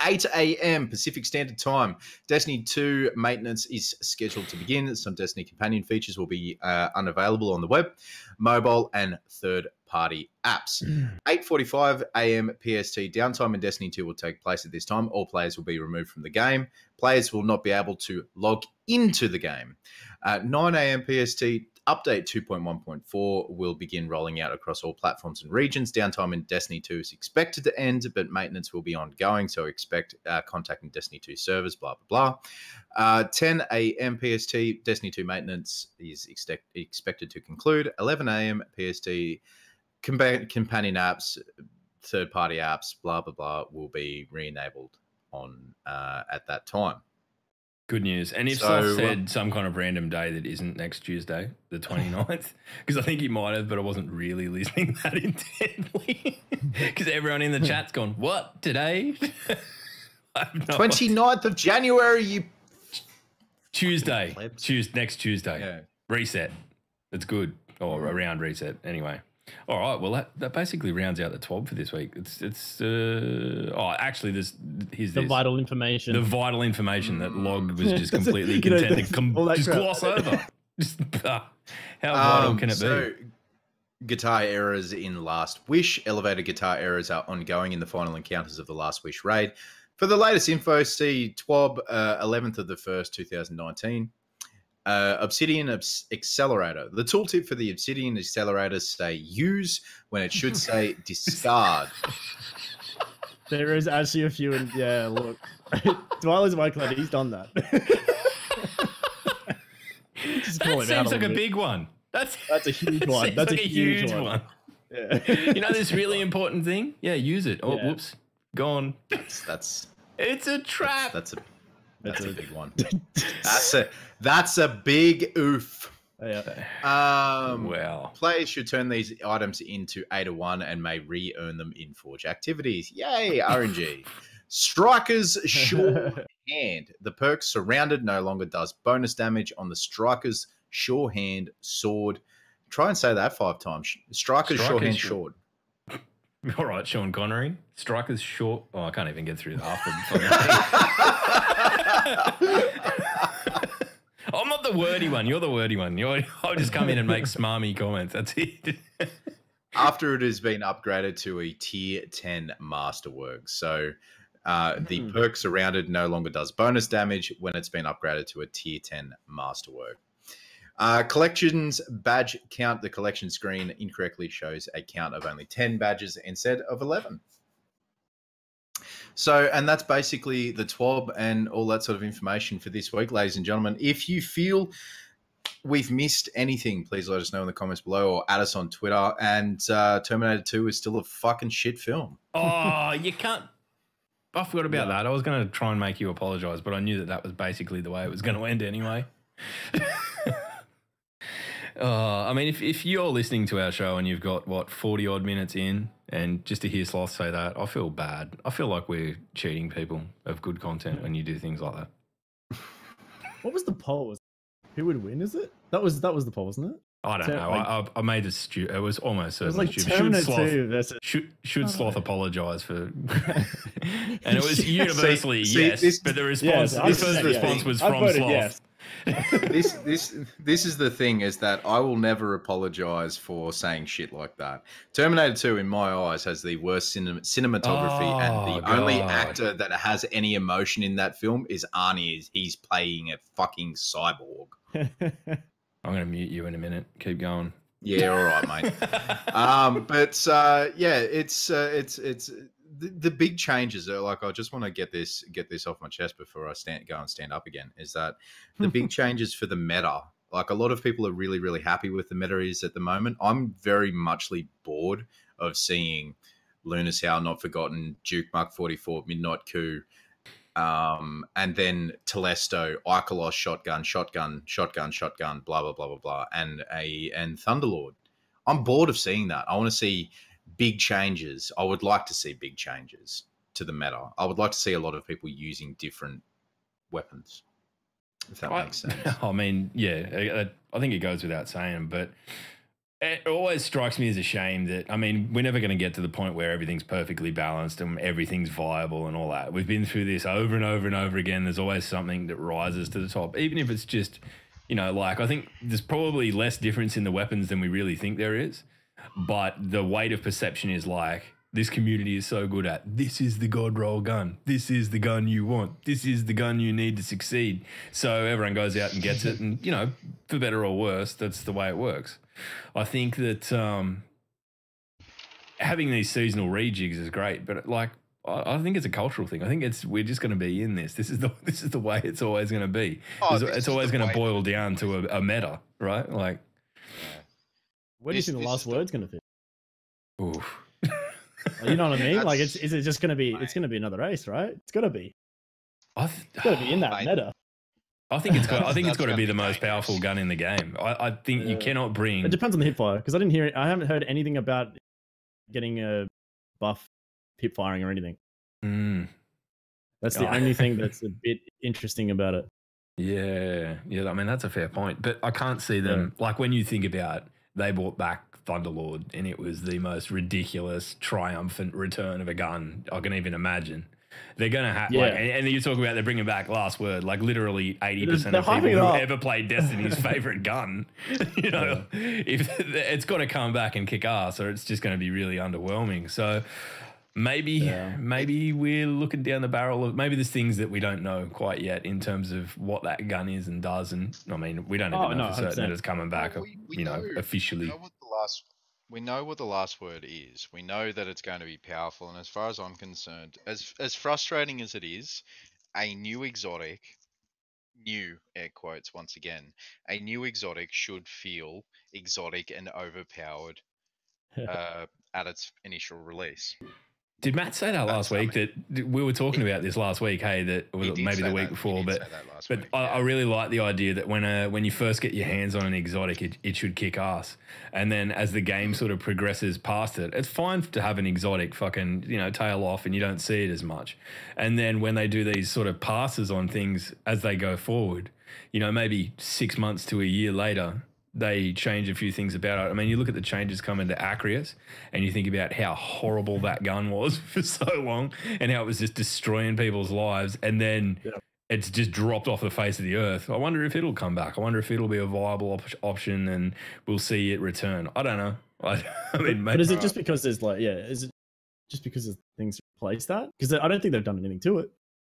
8 a.m. Pacific Standard Time. Destiny 2 maintenance is scheduled to begin. Some Destiny companion features will be unavailable on the web, mobile, and third-party apps. 8:45 a.m. PST. Downtime in Destiny 2 will take place at this time. All players will be removed from the game. Players will not be able to log into the game. 9 a.m. PST. Update 2.1.4 will begin rolling out across all platforms and regions. Downtime in Destiny 2 is expected to end, but maintenance will be ongoing, so expect contacting Destiny 2 servers, blah, blah, blah. 10 a.m. PST, Destiny 2 maintenance is expected to conclude. 11 a.m. PST, companion apps, third-party apps, blah, blah, blah, will be re-enabled on at that time. Good news. And if So, Sloth said some kind of random day that isn't next Tuesday, the 29th, because I think he might have, but I wasn't really listening that intently, because everyone in the chat's gone, what, today? I have no 29th of January, you... Tuesday. Plebs. Next Tuesday. Yeah. Reset. It's good. Or around reset, anyway. All right, well, that basically rounds out the TWAB for this week. Actually, here's The vital information. The vital information that Log was just completely content to just gloss over. Just, how vital can it be? Guitar errors in Last Wish. Elevated guitar errors are ongoing in the final encounters of the Last Wish raid. For the latest info, see TWAB 11th of the 1st, 2019. Obsidian Accelerator. The tooltip for the Obsidian Accelerator say use when it should say discard. There is actually a few, and yeah, look. Dweiler's Michael, he's done that. That seems like a big one. That's a huge one. That's like a huge one. Yeah. You know this really important thing? Yeah, use it. Oh, Yeah. whoops. Gone. That's It's a trap. That's a big one. That's a big oof. Yeah. Well, Players should turn these items into 8-1 and may re-earn them in Forge activities. Yay, RNG. Striker's Sure Hand. The perk Surrounded no longer does bonus damage on the Striker's Sure Hand sword. Try and say that 5 times. Striker's Sure Hand sword. all right, Sean Connery. Striker's short. Oh, I can't even get through the half I'm not the wordy one. You're the wordy one. I'll just come in and make smarmy comments. That's it. After it has been upgraded to a tier 10 masterwork. So the perk Surrounded no longer does bonus damage when it's been upgraded to a tier 10 masterwork. Collections badge count. The collection screen incorrectly shows a count of only 10 badges instead of 11. So, and that's basically the TWAB and all that sort of information for this week, ladies and gentlemen. If you feel we've missed anything, please let us know in the comments below or add us on Twitter. And Terminator 2 is still a fucking shit film. Oh, you can't. I forgot about that. I was going to try and make you apologize, but I knew that was basically the way it was going to end anyway. I mean, if you're listening to our show and you've got, 40 odd minutes in, and just to hear Sloth say that, I feel bad. I feel like we're cheating people of good content when you do things like that. What was the poll? Who would win, is it? That was the poll, wasn't it? I don't know. I made it stupid. It was almost certainly stupid. Should Sloth apologise for? And it was universally yes, but the response, the first response was from Sloth. Yes. This is the thing, is that I will never apologize for saying shit like that. Terminator 2, in my eyes, has the worst cinematography, and the only actor that has any emotion in that film is Arnie. He's playing a fucking cyborg. I'm going to mute you in a minute. Keep going. Yeah, all right, mate. It's the big changes are like, I just want to get this off my chest before I go and stand up again, is that the big changes for the meta, like a lot of people are really, really happy with the meta is at the moment. I'm very muchly bored of seeing Luna's Howl, Not Forgotten, Duke Mark 44, Midnight Coup, and then Telesto, Ikelos, shotgun, blah, blah, blah, blah, blah, and Thunderlord. I'm bored of seeing that. I want to see big changes. I would like to see big changes to the meta. I would like to see a lot of people using different weapons, if that makes sense. I mean, yeah, I think it goes without saying, but it always strikes me as a shame that, I mean, we're never going to get to the point where everything's perfectly balanced and everything's viable and all that. We've been through this over and over and over again. There's always something that rises to the top, even if it's just, like, I think there's probably less difference in the weapons than we really think there is. But the weight of perception is like, this community is so good at, this is the god roll gun. This is the gun you want. This is the gun you need to succeed. So everyone goes out and gets it. And, for better or worse, that's the way it works. I think that having these seasonal rejigs is great, but I think it's a cultural thing. I think we're just going to be in this. This is the way it's always going to be. It's always going to boil down to a meta, right? Like, where do you think the last word's going to fit? Oof. You know what I mean? Like, is it just going to be? It's going to be another race, right? It's got to be. It's got to be in that meta. I think it's got. I think it's That's got to gonna be be the most dangerous. powerful gun in the game. I think you cannot bring. It depends on the hipfire because I haven't heard anything about getting a buff hip firing or anything. That's the only thing that's a bit interesting about it. Yeah. I mean, that's a fair point, but I can't see them like when you think about they brought back Thunderlord and it was the most ridiculous, triumphant return of a gun I can even imagine. They're gonna have like, and you talk about they're bringing back Last Word, like literally 80% of people who ever played Destiny's favorite gun. You know, if it's got to come back and kick ass, or it's just going to be really underwhelming. So maybe we're looking down the barrel of maybe there's things that we don't know quite yet in terms of what that gun is and does. And I mean, we don't even know for certain that it's coming back. Well, we know, officially. We know what the last word is. We know that it's going to be powerful, and as far as I'm concerned, as frustrating as it is, a new exotic, new air quotes once again, a new exotic should feel exotic and overpowered at its initial release. Did Matt say that last week? That we were talking about this last week. Hey, that was maybe the week before, but I really like the idea that when you first get your hands on an exotic, it should kick ass, and then as the game sort of progresses past it, it's fine to have an exotic fucking tail off and you don't see it as much, and then when they do these sort of passes on things as they go forward, maybe 6 months to a year later, they change a few things about it. I mean, you look at the changes coming to Acrius and you think about how horrible that gun was for so long and how it was just destroying people's lives, and then it's just dropped off the face of the earth. I wonder if it'll come back. I wonder if it'll be a viable option and we'll see it return. I don't know. I mean, but is it just because there's is it just because there's things replace that? Because I don't think they've done anything to it.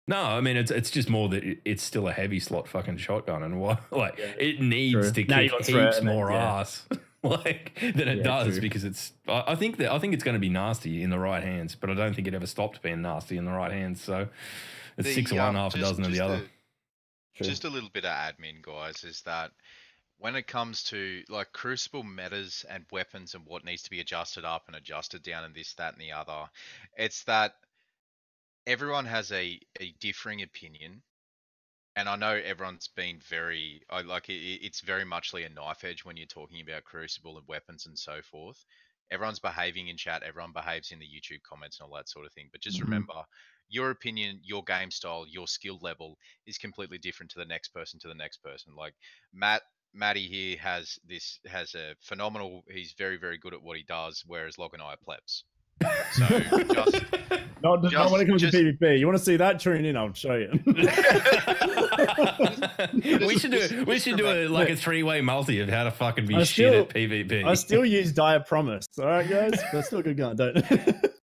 No, I mean it's just more that it's still a heavy slot fucking shotgun, and it needs to kick heaps more ass than it does because it's. I think it's going to be nasty in the right hands, but I don't think it ever stopped being nasty in the right hands. So it's 6 of one, half a dozen of the other. Just a little bit of admin, guys, is that when it comes to like Crucible metas and weapons and what needs to be adjusted up and adjusted down and this, that, and the other, it's that. Everyone has a differing opinion, and I know everyone's been very it's very muchly a knife edge when you're talking about Crucible and weapons and so forth. Everyone's behaving in chat, everyone behaves in the YouTube comments and all that sort of thing. But just remember, your opinion, your game style, your skill level is completely different to the next person Like Matty here has a phenomenal. He's very, very good at what he does, whereas Log and I are plebs. So not when it comes to PvP. You want to see that? Tune in. I'll show you. we should do a three-way multi of how to fucking be shit at PvP. I still use Dire Promise. All right, guys, that's still a good gun. Don't.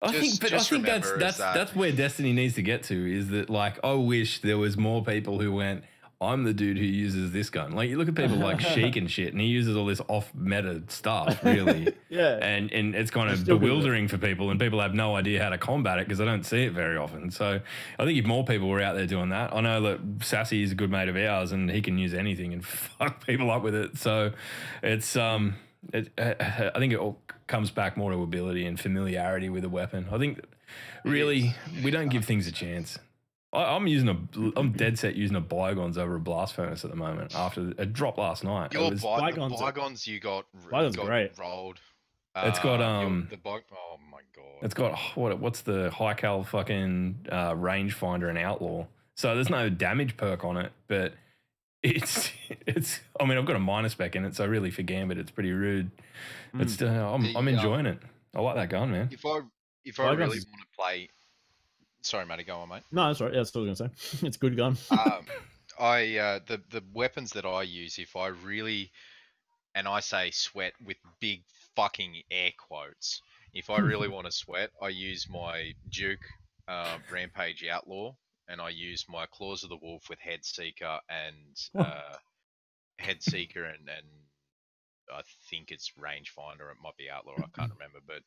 I think that's where Destiny needs to get to. Is that I wish there was more people who went, I'm the dude who uses this gun. Like, you look at people like Sheik and shit, and he uses all this off-meta stuff, really. And it's kind of bewildering for people, and people have no idea how to combat it because they don't see it very often. So I think if more people were out there doing that, I know that Sassy is a good mate of ours, and he can use anything and fuck people up with it. So it's I think it all comes back more to ability and familiarity with a weapon. I think really we don't give things a chance. I'm dead set using a Bygones over a Blast Furnace at the moment after a drop last night. Bygones you got great. rolled. It's got oh my god. It's got what's the high cal fucking rangefinder and outlaw. So there's no damage perk on it, but it's I mean, I've got a minor spec in it, so really for Gambit it's pretty rude. But I'm enjoying it. I like that gun, man. If I really want to play. Sorry, Matty, go on, mate. No, that's right. Yeah, that's what I was going to say. It's a good gun. The weapons that I use, if I really, and I say sweat with big fucking air quotes, if I really want to sweat, I use my Duke Rampage Outlaw, and I use my Claws of the Wolf with Head Seeker and I think it's rangefinder. It might be outlaw. I can't remember, but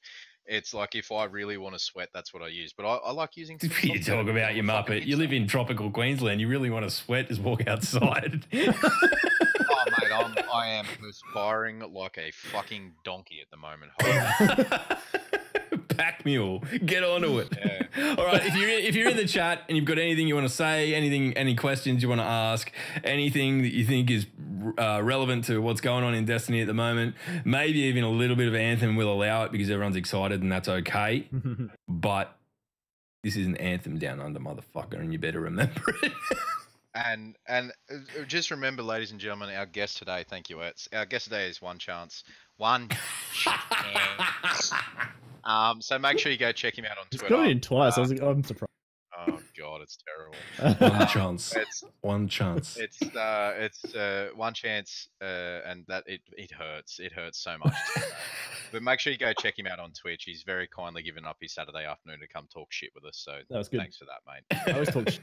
it's like if I really want to sweat, that's what I use. But I like using. You talk about your Muppet. You live in tropical Queensland. You really want to sweat? Just walk outside. Oh mate, I am perspiring like a fucking donkey at the moment. pack mule. Get onto it. Yeah. All right. If you're in the chat and you've got anything you want to say, any questions you want to ask, anything that you think is relevant to what's going on in Destiny at the moment, maybe even a little bit of Anthem will allow it because everyone's excited and that's okay. But this is an Anthem down under, motherfucker, and you better remember it. And just remember, ladies and gentlemen, our guest today, thank you, Ets. Our guest today is One Chance. One Chance. So make sure you go check him out on Twitter. It's got it in twice. I'm surprised. Oh God, it's terrible. One chance. One chance. It's One Chance, and that it hurts. It hurts so much. But make sure you go check him out on Twitch. He's very kindly given up his Saturday afternoon to come talk shit with us. So That was good. thanks for that, mate. I always talk shit.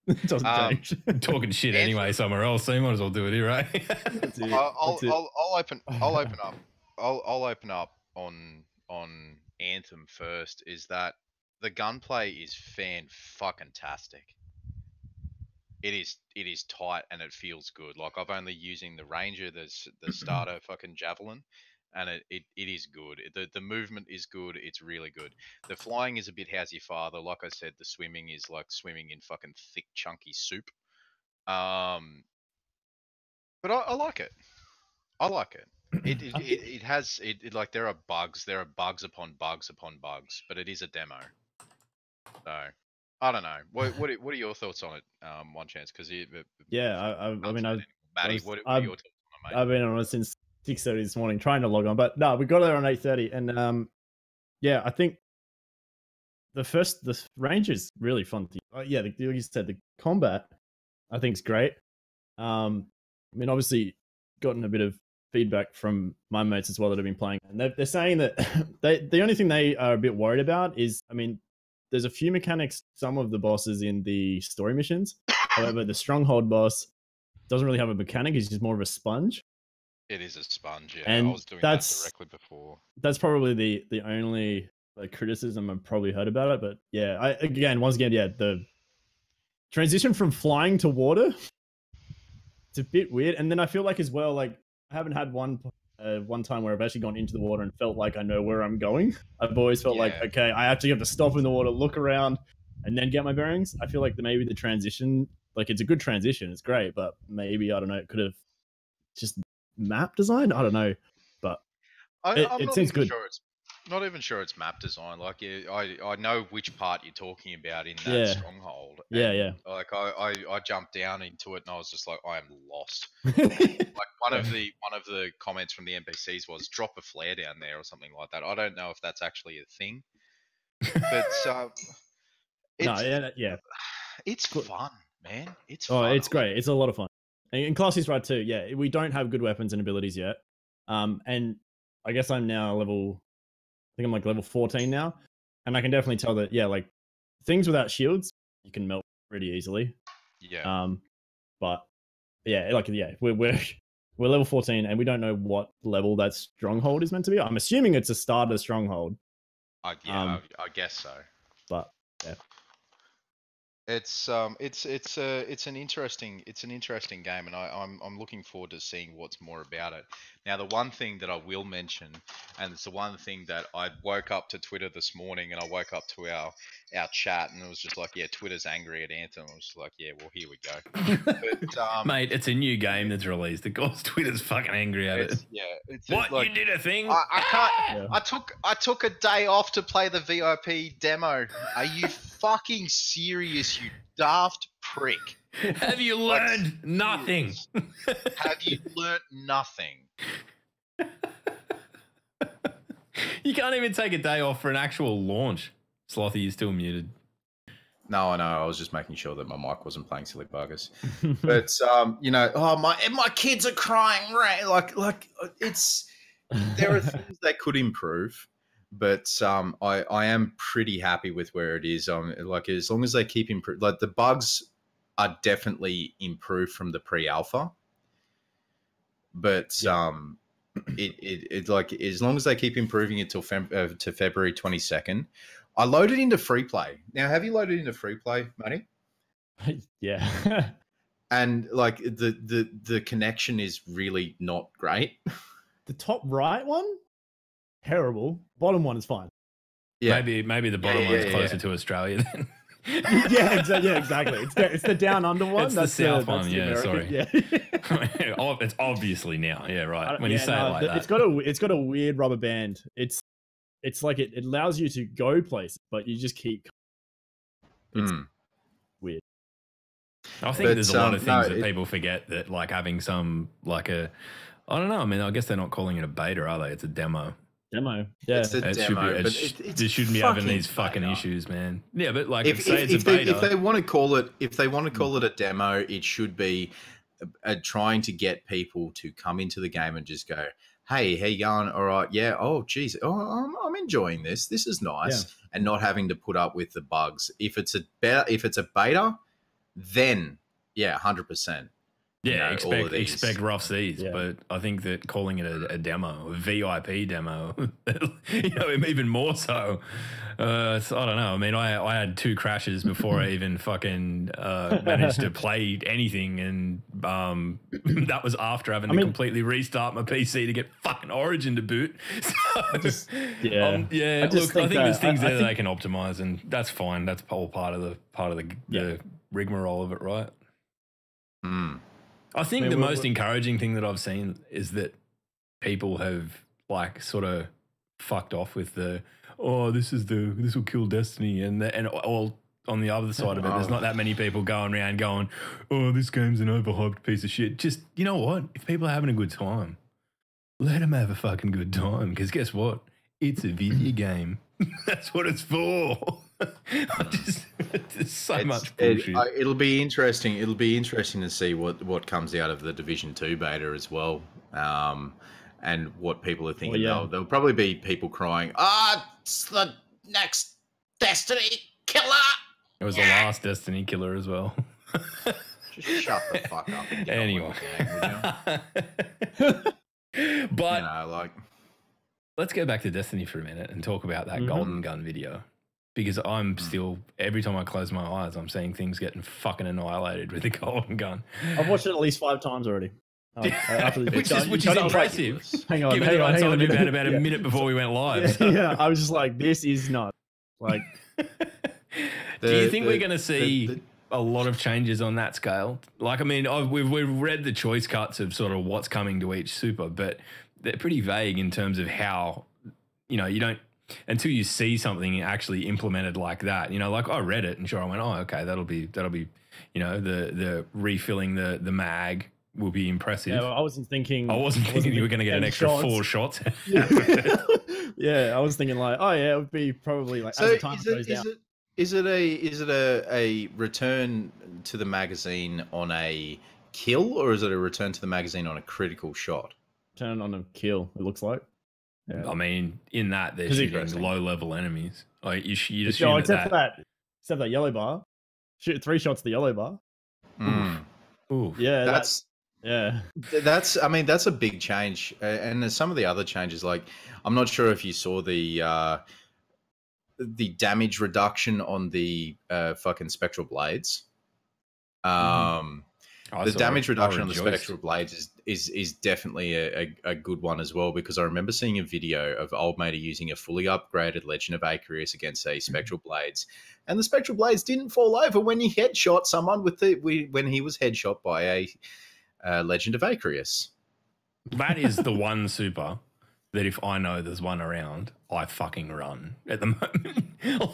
It doesn't change. Talking shit anyway somewhere else, so you might as well do it here, right? That's it. I'll open up on Anthem first. Is that the gunplay is fucking-tastic. It is tight and it feels good. Like I've only using the Ranger, the starter fucking javelin, and it is good. The movement is good. It's really good. The flying is a bit how's your father. Like I said, the swimming is like swimming in fucking thick, chunky soup. But I like it. I like it. It has like there are bugs upon bugs upon bugs, but it is a demo. So I don't know. What are your thoughts on it? One Chance, because Yeah, I mean, Maddie, what are your thoughts on it, mate? I've been on it since 6:30 this morning, trying to log on, but no, we got there on 8:30, and yeah, I think the range is really fun. Yeah, like you said, the combat I think is great. I mean, obviously, gotten a bit of feedback from my mates as well that have been playing, and they're saying that the only thing they are a bit worried about is, I mean, there's a few mechanics, some of the bosses in the story missions. However, the Stronghold boss doesn't really have a mechanic; he's just more of a sponge. It is a sponge, yeah. And I was doing that directly before. That's probably the only criticism I've probably heard about it. But yeah, once again, the transition from flying to water, it's a bit weird. And then I feel like as well, like I haven't had one time where I've actually gone into the water and felt like I know where I'm going. I've always felt like, okay, I actually have to stop in the water, look around, and then get my bearings. I feel like maybe the transition, like it's a good transition, it's great, but maybe, I don't know, it could have just map design. I don't know, but it seems good. Not even sure it's map design. Like I know which part you're talking about in that stronghold. Yeah. Like I jumped down into it and I was just like, I am lost. Like one of the comments from the NPCs was drop a flare down there or something like that. I don't know if that's actually a thing, but it's fun, man. It's fun. It's great. It's a lot of fun. And Classy's right too. Yeah, we don't have good weapons and abilities yet. And I guess I'm now level 14 now, and I can definitely tell that like things without shields you can melt pretty easily. Yeah. But we're level 14 and we don't know what level that stronghold is meant to be. I'm assuming it's a starter stronghold. I guess so. But yeah. It's an interesting game, and I'm looking forward to seeing what's more about it. Now, the one thing that I will mention, and it's the one thing that I woke up to Twitter this morning, and I woke up to our chat, and it was just like, yeah, Twitter's angry at Anthem. I was like, yeah, well, here we go. But, mate, it's a new game that's released. Of course, Twitter's fucking angry at it. Yeah, it's what like, you did a thing. I can't. Yeah. I took a day off to play the VIP demo. Are you fucking serious, you daft prick? Have you learned nothing? Have you learnt nothing? You can't even take a day off for an actual launch. Slothy, you're still muted. No, I know. I was just making sure that my mic wasn't playing silly buggers. But my kids are crying, right? Like it's there are things that could improve, but I am pretty happy with where it is. Like as long as they keep improving, like the bugs are definitely improved from the pre-alpha, but it like as long as they keep improving it till to February 22nd. I loaded into free play. Now, have you loaded into free play, Matty? Yeah. And like the connection is really not great. The top right one, terrible. Bottom one is fine. Yeah. Maybe the bottom one's closer to Australia then. Exactly. It's the down under one. It's that's the south that's one. the Yeah, American- sorry. Yeah. It's obviously now. Yeah, right. When you say it like that, it's got a weird rubber band. It's like it allows you to go places, but you just keep. It's weird. I think there's a lot of things that people forget, that like having some like a, I don't know. I mean, I guess they're not calling it a beta, are they? It's a demo. Yeah. It's a demo, but they shouldn't be having these fucking issues, man. Yeah, but like, if they want to call it, a demo, it should be trying to get people to come into the game and just go, "Hey, how you going? All right, yeah. Oh, geez, I'm enjoying this. This is nice," and not having to put up with the bugs. If it's a beta, then 100%. Yeah, expect rough seas, but I think that calling it a demo, a VIP demo, even more so. I don't know. I mean, I had 2 crashes before I even fucking managed to play anything, and that was after having to completely restart my PC to get fucking Origin to boot. So, I think there's things there that they can optimize, and that's fine. That's all part of the rigmarole of it, right? I think the most encouraging thing that I've seen is that people have like sort of fucked off with this will kill Destiny, and all on the other side of it, there's not that many people going around going, "Oh, this game's an overhyped piece of shit." Just, you know what? If people are having a good time, let them have a fucking good time, because guess what? It's a video game. That's what it's for. There's so much bullshit. It'll be interesting. It'll be interesting to see what comes out of the Division 2 beta as well, and what people are thinking. There'll probably be people crying, it's the next Destiny killer. It was the last Destiny killer as well. Just shut the fuck up. Anyway. But let's go back to Destiny for a minute and talk about that Golden Gun video. Because I'm still, every time I close my eyes, I'm seeing things getting fucking annihilated with the Golden Gun. I've watched it at least 5 times already. Which is impressive. Hang on, given I told you about a minute before we went live. Yeah, I was just like, this is not like. Do you think we're going to see a lot of changes on that scale? Like, I mean, we've read the choice cuts of sort of what's coming to each super, but they're pretty vague in terms of how, you don't, until you see something actually implemented like that, like I read it and sure I went, oh, okay, that'll be, the refilling the mag will be impressive. Yeah, well, I wasn't thinking you were going to get an extra shots. 4 shots. Yeah, I was thinking like, oh yeah, it would be probably like, as the time goes down. Is it a return to the magazine on a kill, or is it a return to the magazine on a critical shot? Turn on a kill, it looks like. Yeah. I mean, in that they're shooting low-level enemies. Like you just except for that yellow bar. Shoot 3 shots at the yellow bar. Ooh. Yeah, that's a big change. And there's some of the other changes. Like, I'm not sure if you saw the damage reduction on the fucking spectral blades. The damage reduction on the spectral blades is definitely a good one as well, because I remember seeing a video of Old Matey using a fully upgraded Legend of Aquarius against a spectral blades, and the spectral blades didn't fall over when he headshot someone when he was headshot by a Legend of Aquarius. That is the one super that if I know there's one around, I fucking run at the moment.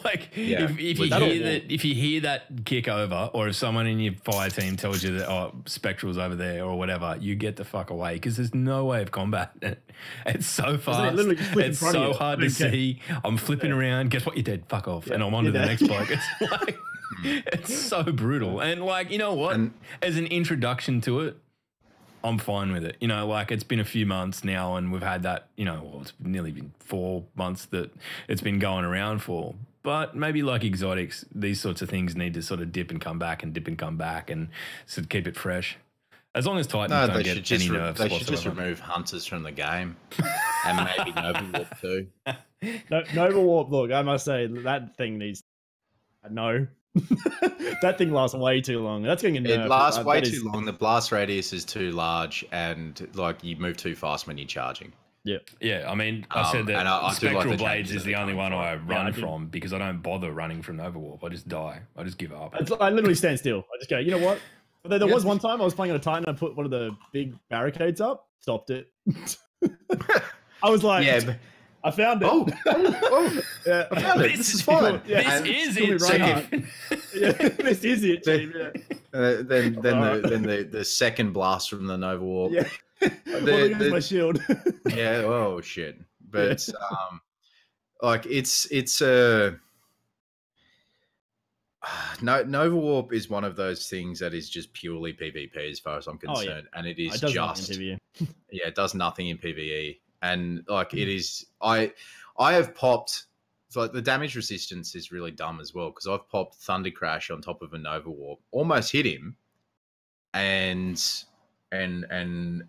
Like, if you hear that kick over, or if someone in your fire team tells you that Spectral's over there or whatever, you get the fuck away, because there's no way of combat. It's so fast. It's so hard to see. I'm flipping around. Guess what? You're dead. Fuck off. And I'm on to the next bloke. It's like, it's so brutal. And like, you know what? As an introduction to it, I'm fine with it. Like, it's been a few months now and we've had that, it's nearly been 4 months that it's been going around for. But maybe like exotics, these sorts of things need to sort of dip and come back and sort of keep it fresh. As long as Titans don't get any nerfs. They should just remove hunters from the game and maybe Nova Warp too. Nova Warp, look, I must say that thing needs... No. That thing lasts way too long. That's getting a nerf. It lasts way too long. The blast radius is too large, and like you move too fast when you're charging. Yeah, I mean, I said that and I do like Spectral the Blades changes is that the they're only going one for. I run from because I don't bother running from Nova Warp. I just die. I just give up. I literally stand still. I just go, you know what? But there was one time I was playing on a Titan, I put one of the big barricades up, stopped it. I was like, Yeah, I found it. Yeah, I found it. This is fine. This is it, Chief. This is it, Chief. Then the second blast from the Nova Warp. Yeah. Well, look at my shield. Yeah. Oh shit. But like it's Nova Warp is one of those things that is just purely PvP as far as I'm concerned, and it is just it does nothing in PvE, and like it is I have popped. So like the damage resistance is really dumb as well because I've popped Thunder Crash on top of a Nova Warp, almost hit him, and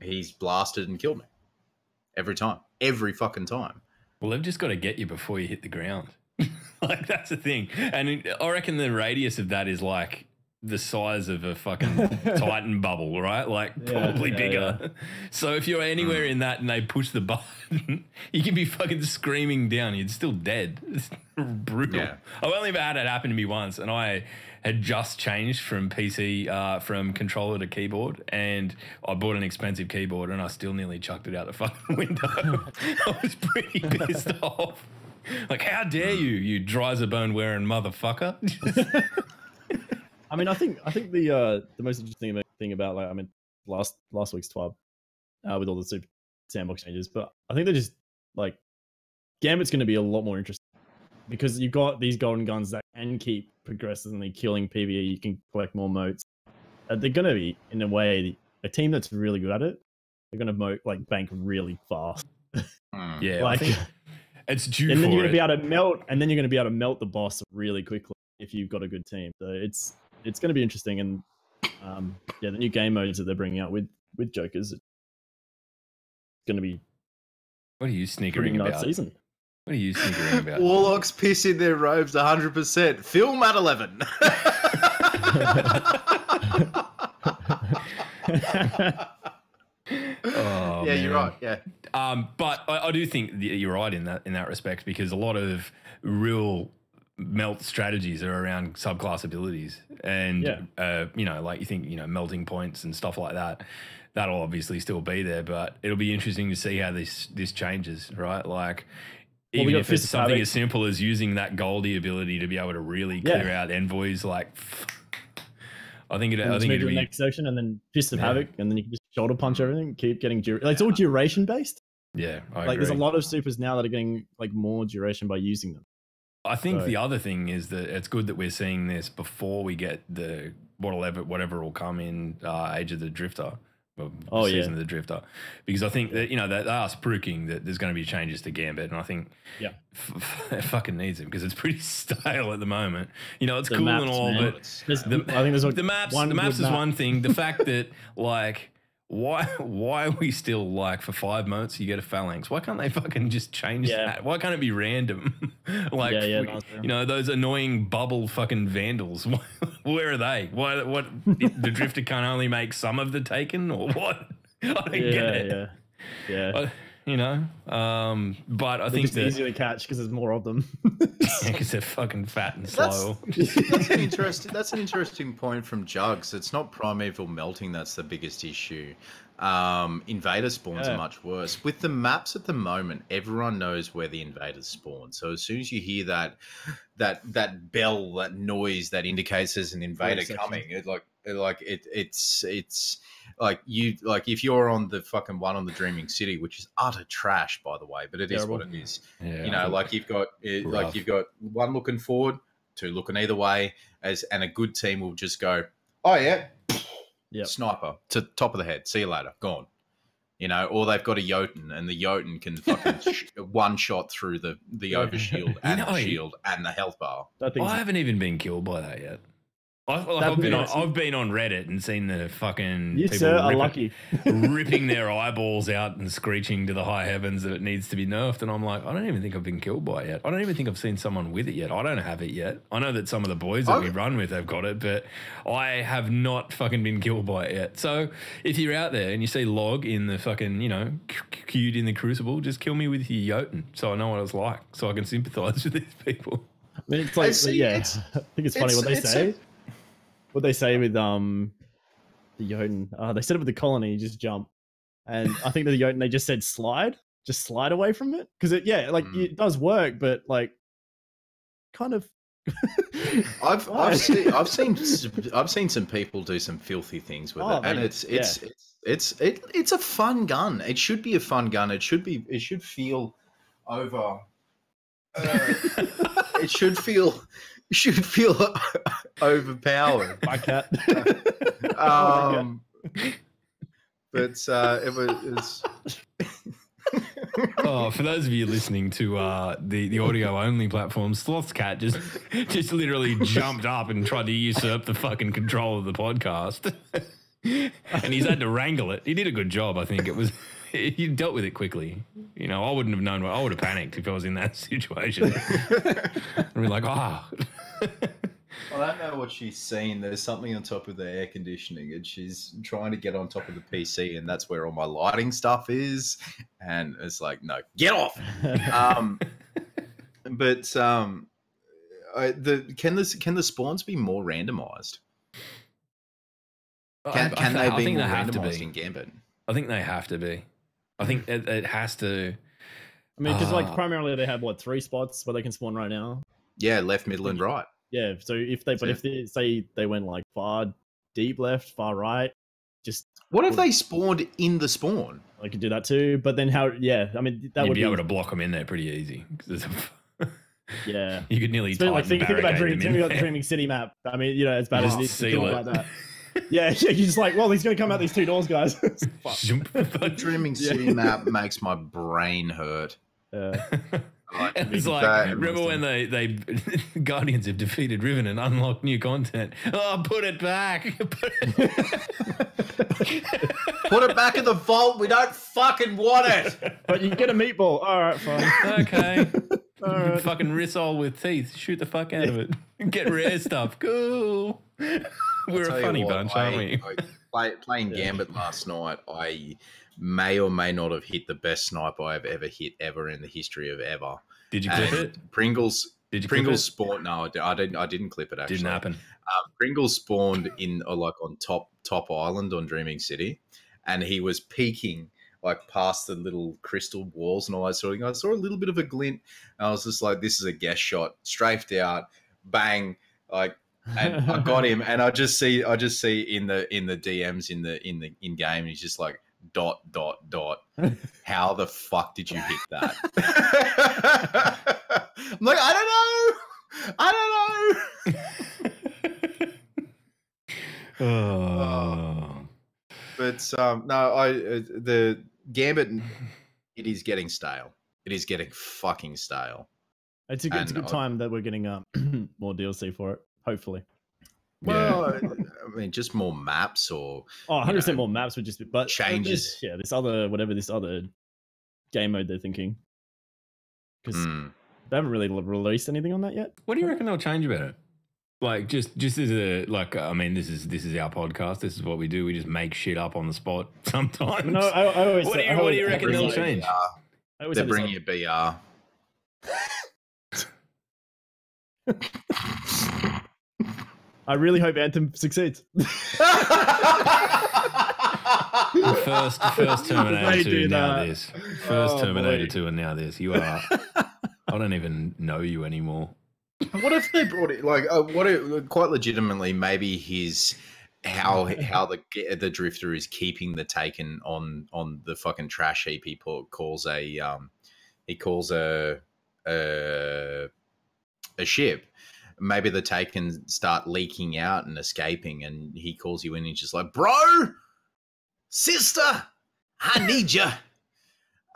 he's blasted and killed me every fucking time. Well, they've just got to get you before you hit the ground. Like that's the thing, and I reckon the radius of that is like the size of a fucking Titan bubble, right? Like probably bigger. Yeah. So if you're anywhere in that and they push the button, you can be fucking screaming down. You're still dead. It's brutal. Yeah. I've only ever had it happen to me once, and I had just changed from PC, from controller to keyboard, and I bought an expensive keyboard, and I still nearly chucked it out the fucking window. I was pretty pissed off. Like, how dare you dry as a bone wearing motherfucker? I mean, I think the most interesting thing about last week's TWAB with all the super sandbox changes, but I think they're just like Gambit's going to be a lot more interesting because you've got these golden guns that can keep progressively killing PvE. You can collect more motes. They're going to be, in a way, a team that's really good at it. They're going to bank really fast. Yeah, like I think it's due. And then you're going to be able to melt, and then you're going to be able to melt the boss really quickly if you've got a good team. So it's going to be interesting, and the new game modes that they're bringing out with Jokers, it's going to be. What are you snickering about? Season. What are you snickering about? Warlocks piss in their robes 100%. Film at 11. Oh, yeah, man. you're right. Yeah. But I do think you're right in that respect because a lot of real melt strategies are around subclass abilities, and like you think melting points and stuff like that. That'll obviously still be there, but it'll be interesting to see how this changes, right? Like. Even if it's something as simple as using that Goldie ability to be able to really clear out envoys, like I think it'll be the next section, and then Fist of Havoc, and then you can just shoulder punch everything, keep getting it's all duration based. Yeah, I agree. There's a lot of supers now that are getting more duration by using them. I think the other thing is that it's good that we're seeing this before we get the whatever will come in Age of the Drifter. Season of the Drifter, because I think that they are spruiking that there's going to be changes to Gambit, and I think it fucking needs them because it's pretty stale at the moment. It's cool and all, but I think there's the maps is one thing. The fact that why are we still for 5 months you get a phalanx? Why can't they fucking just change that? Why can't it be random? Those annoying bubble fucking vandals. Where are they? What the Drifter can't only make some of the Taken or what? I don't get it. Yeah. But I think it's easier to catch because there's more of them. Because they're fucking fat and slow. That's an interesting point from Jugs. It's not primeval melting that's the biggest issue. Invader spawns are much worse. With the maps at the moment, everyone knows where the invaders spawn. So as soon as you hear that bell, that noise that indicates there's an invader coming, it's if you're on the fucking one on the Dreaming City, which is utter trash, by the way, but it is what it is. Yeah, you've got one looking forward, two looking either way, and a good team will just go, oh yeah, sniper to top of the head, see you later, gone. Or they've got a Jotun, and the Jotun can fucking one shot through the overshield and the shield and the health bar. I haven't even been killed by that yet. I've been on Reddit and seen the fucking You, people sir, are lucky. ripping their eyeballs out and screeching to the high heavens that it needs to be nerfed. And I'm like, I don't even think I've been killed by it yet. I don't even think I've seen someone with it yet. I don't have it yet. I know that some of the boys that we run with have got it, but I have not fucking been killed by it yet. So if you're out there and you see Log in the fucking, queued in the Crucible, just kill me with your Jotun so I know what it's like, so I can sympathise with these people. I mean, it's like, I think it's funny what they say. What they say with the Jotun, they said it with the colony, you just jump. And I think the Jotun, they just said just slide away from it. Because it does work, but like kind of I've seen some people do some filthy things with it. And it's a fun gun. It should be a fun gun. It should feel over it should feel overpowered. my cat. But it was Oh, for those of you listening to the audio only platform, Sloth's cat just literally jumped up and tried to usurp the fucking control of the podcast. And he's had to wrangle it. He did a good job, I think. He dealt with it quickly. I wouldn't have known. I would have panicked if I was in that situation. I'd be like, I don't know what she's seen. There's something on top of the air conditioning, and she's trying to get on top of the PC, and that's where all my lighting stuff is. And it's like, no, get off. Can the spawns be more randomized? Can they be more randomized in Gambit? I think they have to be. I think it has to. I mean, because primarily they have 3 spots where they can spawn right now. Yeah, left, middle, and right. Yeah, so if they say they went like far deep left, far right, just what if they spawned in the spawn? I could do that too, but then how? Yeah, I mean that you'd would be able to block them in there pretty easy. Yeah, you could nearly think about the Dreaming City map. I mean, as bad as it is, like that. Yeah, you're just like, well, he's going to come out these 2 doors, guys. The Dreaming City map makes my brain hurt. It's like, remember when they Guardians have defeated Riven and unlocked new content? Oh, put it back. Put it back in the vault. We don't fucking want it. But you get a meatball. All right, fine. Okay. All right. Fucking Rissole with teeth. Shoot the fuck out of it. Get rare stuff. Cool. We're a funny bunch, aren't we? Playing Gambit last night, I may or may not have hit the best sniper I've ever hit ever in the history of ever. Did you clip it? Pringles. Did you Pringles spawned? No, I didn't clip it. Actually, didn't happen. Pringles spawned in on top island on Dreaming City, and he was peeking past the little crystal walls and all that sort of thing. I saw a little bit of a glint. And I was just like, "This is a guess shot." Strafed out, bang, and I got him. And I just see in the DMs in game, and he's just like, ... How the fuck did you hit that? I'm like, I don't know. Oh. But the Gambit, it is getting stale. It is getting fucking stale. It's a good time that we're getting more DLC for it, hopefully. Well, I mean, just more maps or 100% more maps would just be, but changes. This other game mode they're thinking, because they haven't really released anything on that yet. What do you reckon they'll change about it? Like just as a I mean, this is our podcast. This is what we do. We just make shit up on the spot sometimes. No, I always. What do you reckon they'll change? They're bringing a BR. I really hope Anthem succeeds. First Terminator 2, now this. First Terminator 2 and now this. You are... I don't even know you anymore. What if they brought it... quite legitimately, maybe how the Drifter is keeping the Taken on the fucking trash heap he calls a ship. Maybe the Taken start leaking out and escaping, and he calls you in and he's just like, bro, sister, I need you.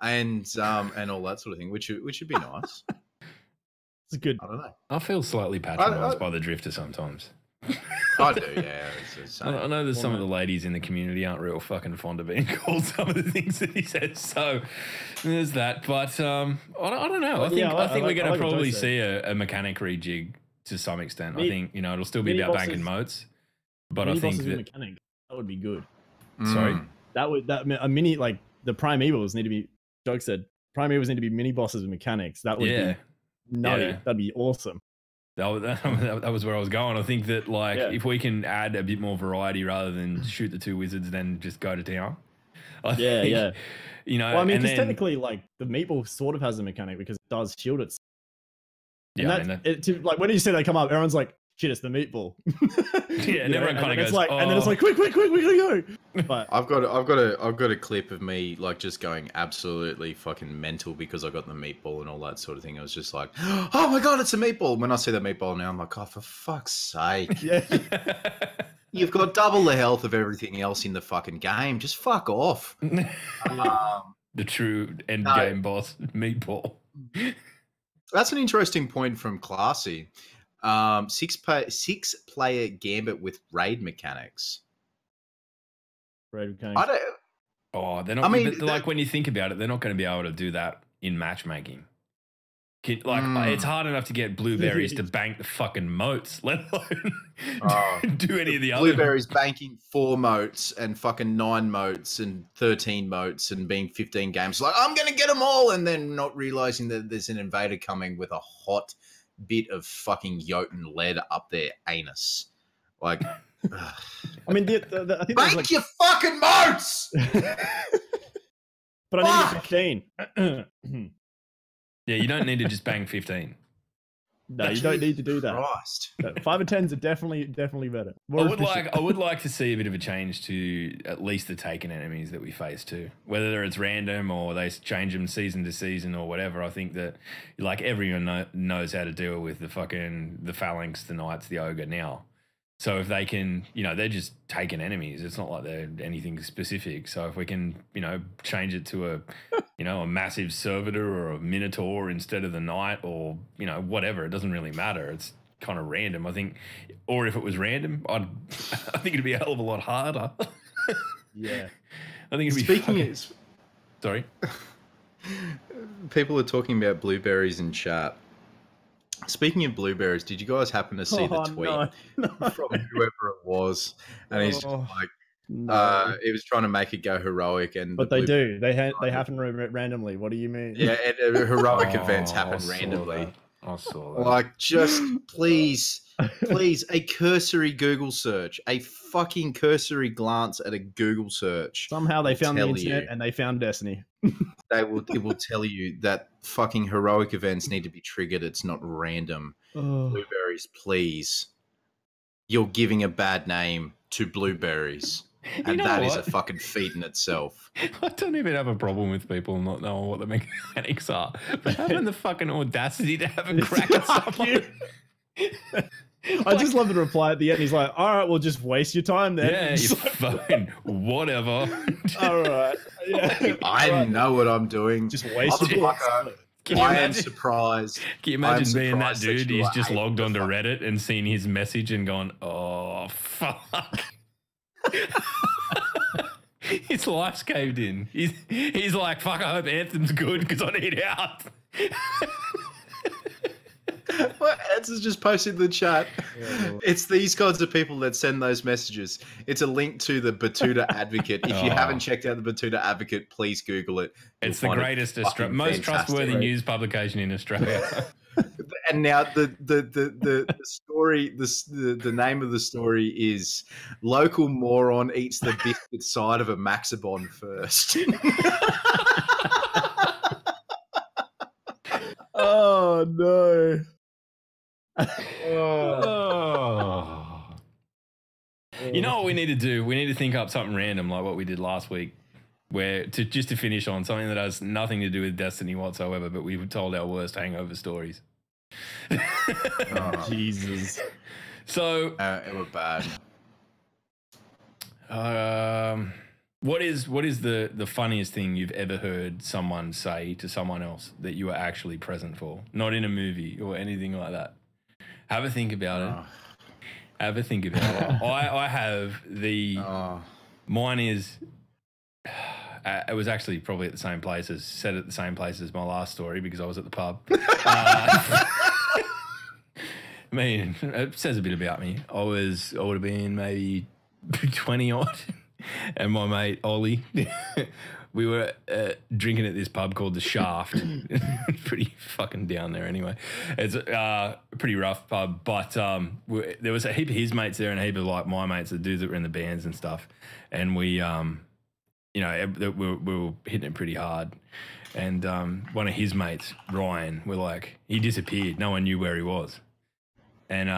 And all that sort of thing, which would be nice. It's good. I don't know. I feel slightly patronised by the Drifter sometimes. I do, yeah. It's the I same. know there's some of the ladies in the community aren't real fucking fond of being called some of the things that he says. So there's that. But I don't know. I think we're going to probably see a mechanic rejig to some extent. I think, it'll still be about banking moats. But I think that mechanic, that would be good. Sorry? A mini, like the Prime Evils need to be, Joke said, Prime Evils need to be mini bosses with mechanics. That would be nutty. Yeah. That'd be awesome. That was where I was going. I think that if we can add a bit more variety rather than shoot the two wizards, then just go to town. Well, I mean, because technically, like the meatball sort of has a mechanic because it does shield it. Yeah, when you say they come up, everyone's like, "Shit, it's the meatball." Yeah, and everyone kind of goes, and then it's like, quick, we gotta go. But I've got a clip of me like just going absolutely fucking mental because I got the meatball and all that sort of thing. I was just like, "Oh my god, it's a meatball!" When I see the meatball now, I'm like, "Oh, for fuck's sake!" Yeah. You've got double the health of everything else in the fucking game. Just fuck off. The true end game boss, meatball. That's an interesting point from Classy. 6-player Gambit with raid mechanics. Raid mechanics. They're not. I mean, like when you think about it, they're not going to be able to do that in matchmaking. It's hard enough to get blueberries to bank the fucking moats, let alone do any of the other. Blueberries banking 4 moats and fucking 9 moats and 13 moats and being 15 games. Like, I'm going to get them all. And then not realizing that there's an invader coming with a hot bit of fucking Jotun lead up their anus. Like, I mean, I think bank your fucking moats! But I need a 15. Yeah, you don't need to just bang 15. No, you don't need to do that. Christ. 5 and 10s are definitely better. I would like to see a bit of a change to at least the taken enemies that we face too. Whether it's random or they change them season to season or whatever. I think that everyone knows how to deal with the phalanx, the knights, the ogre now. So if they can, they're just taken enemies. It's not like they're anything specific. So if we can, change it to a massive servitor or a minotaur instead of the knight or, whatever, it doesn't really matter. It's kind of random, I think. Or if it was random, I think it'd be a hell of a lot harder. Yeah. I think it'd be Sorry? People are talking about blueberries in chat. Speaking of blueberries, did you guys happen to see the tweet from whoever it was? And he's just like, he was trying to make it go heroic, but they do. They happen randomly. What do you mean? Yeah, and heroic events happen randomly. I saw that. Like, just please, a cursory Google search, a fucking cursory glance at a Google search. Somehow they found the internet and they found Destiny. It will tell you that fucking heroic events need to be triggered. It's not random. Blueberries, please. You're giving a bad name to blueberries. And that is a fucking feat in itself. I don't even have a problem with people not knowing what the mechanics are, but having the fucking audacity to have a crack at someone. I just love the reply at the end. He's like, "All right, we'll just waste your time then." Yeah, you fucking whatever. All right. Yeah. I know what I'm doing. Just waste your time. I am surprised. Can you imagine being that dude? He's just logged onto Reddit and seen his message and gone, "Oh fuck." His life's caved in. He's like, fuck, I hope Anthem's good because I need out. Well, Answer's just posted in the chat. Yeah, it's these kinds of people that send those messages. It's a link to the Batuta Advocate. If you haven't checked out the Batuta Advocate, please Google it. It's the greatest, most trustworthy news publication in Australia. And now the story, the name of the story is "Local Moron Eats the Biscuit Side of a Maxibon First." Oh no. You know what we need to do? We need to think up something random like what we did last week, where to finish on something that has nothing to do with Destiny whatsoever, but we told our worst hangover stories. Jesus. So it was bad. What is the funniest thing you've ever heard someone say to someone else that you were actually present for? Not in a movie or anything like that. Have a think about it. Have a think about it. I have the. Mine is. It was actually probably at the same place as my last story because I was at the pub. I mean, it says a bit about me. I would have been maybe 20 odd, and my mate Ollie, we were drinking at this pub called the Shaft. Pretty fucking down there anyway. It's a pretty rough pub, but there was a heap of his mates there and a heap of like my mates, the dudes that were in the bands and stuff, and we you know, we were hitting it pretty hard. And one of his mates, Ryan, he disappeared. No one knew where he was. And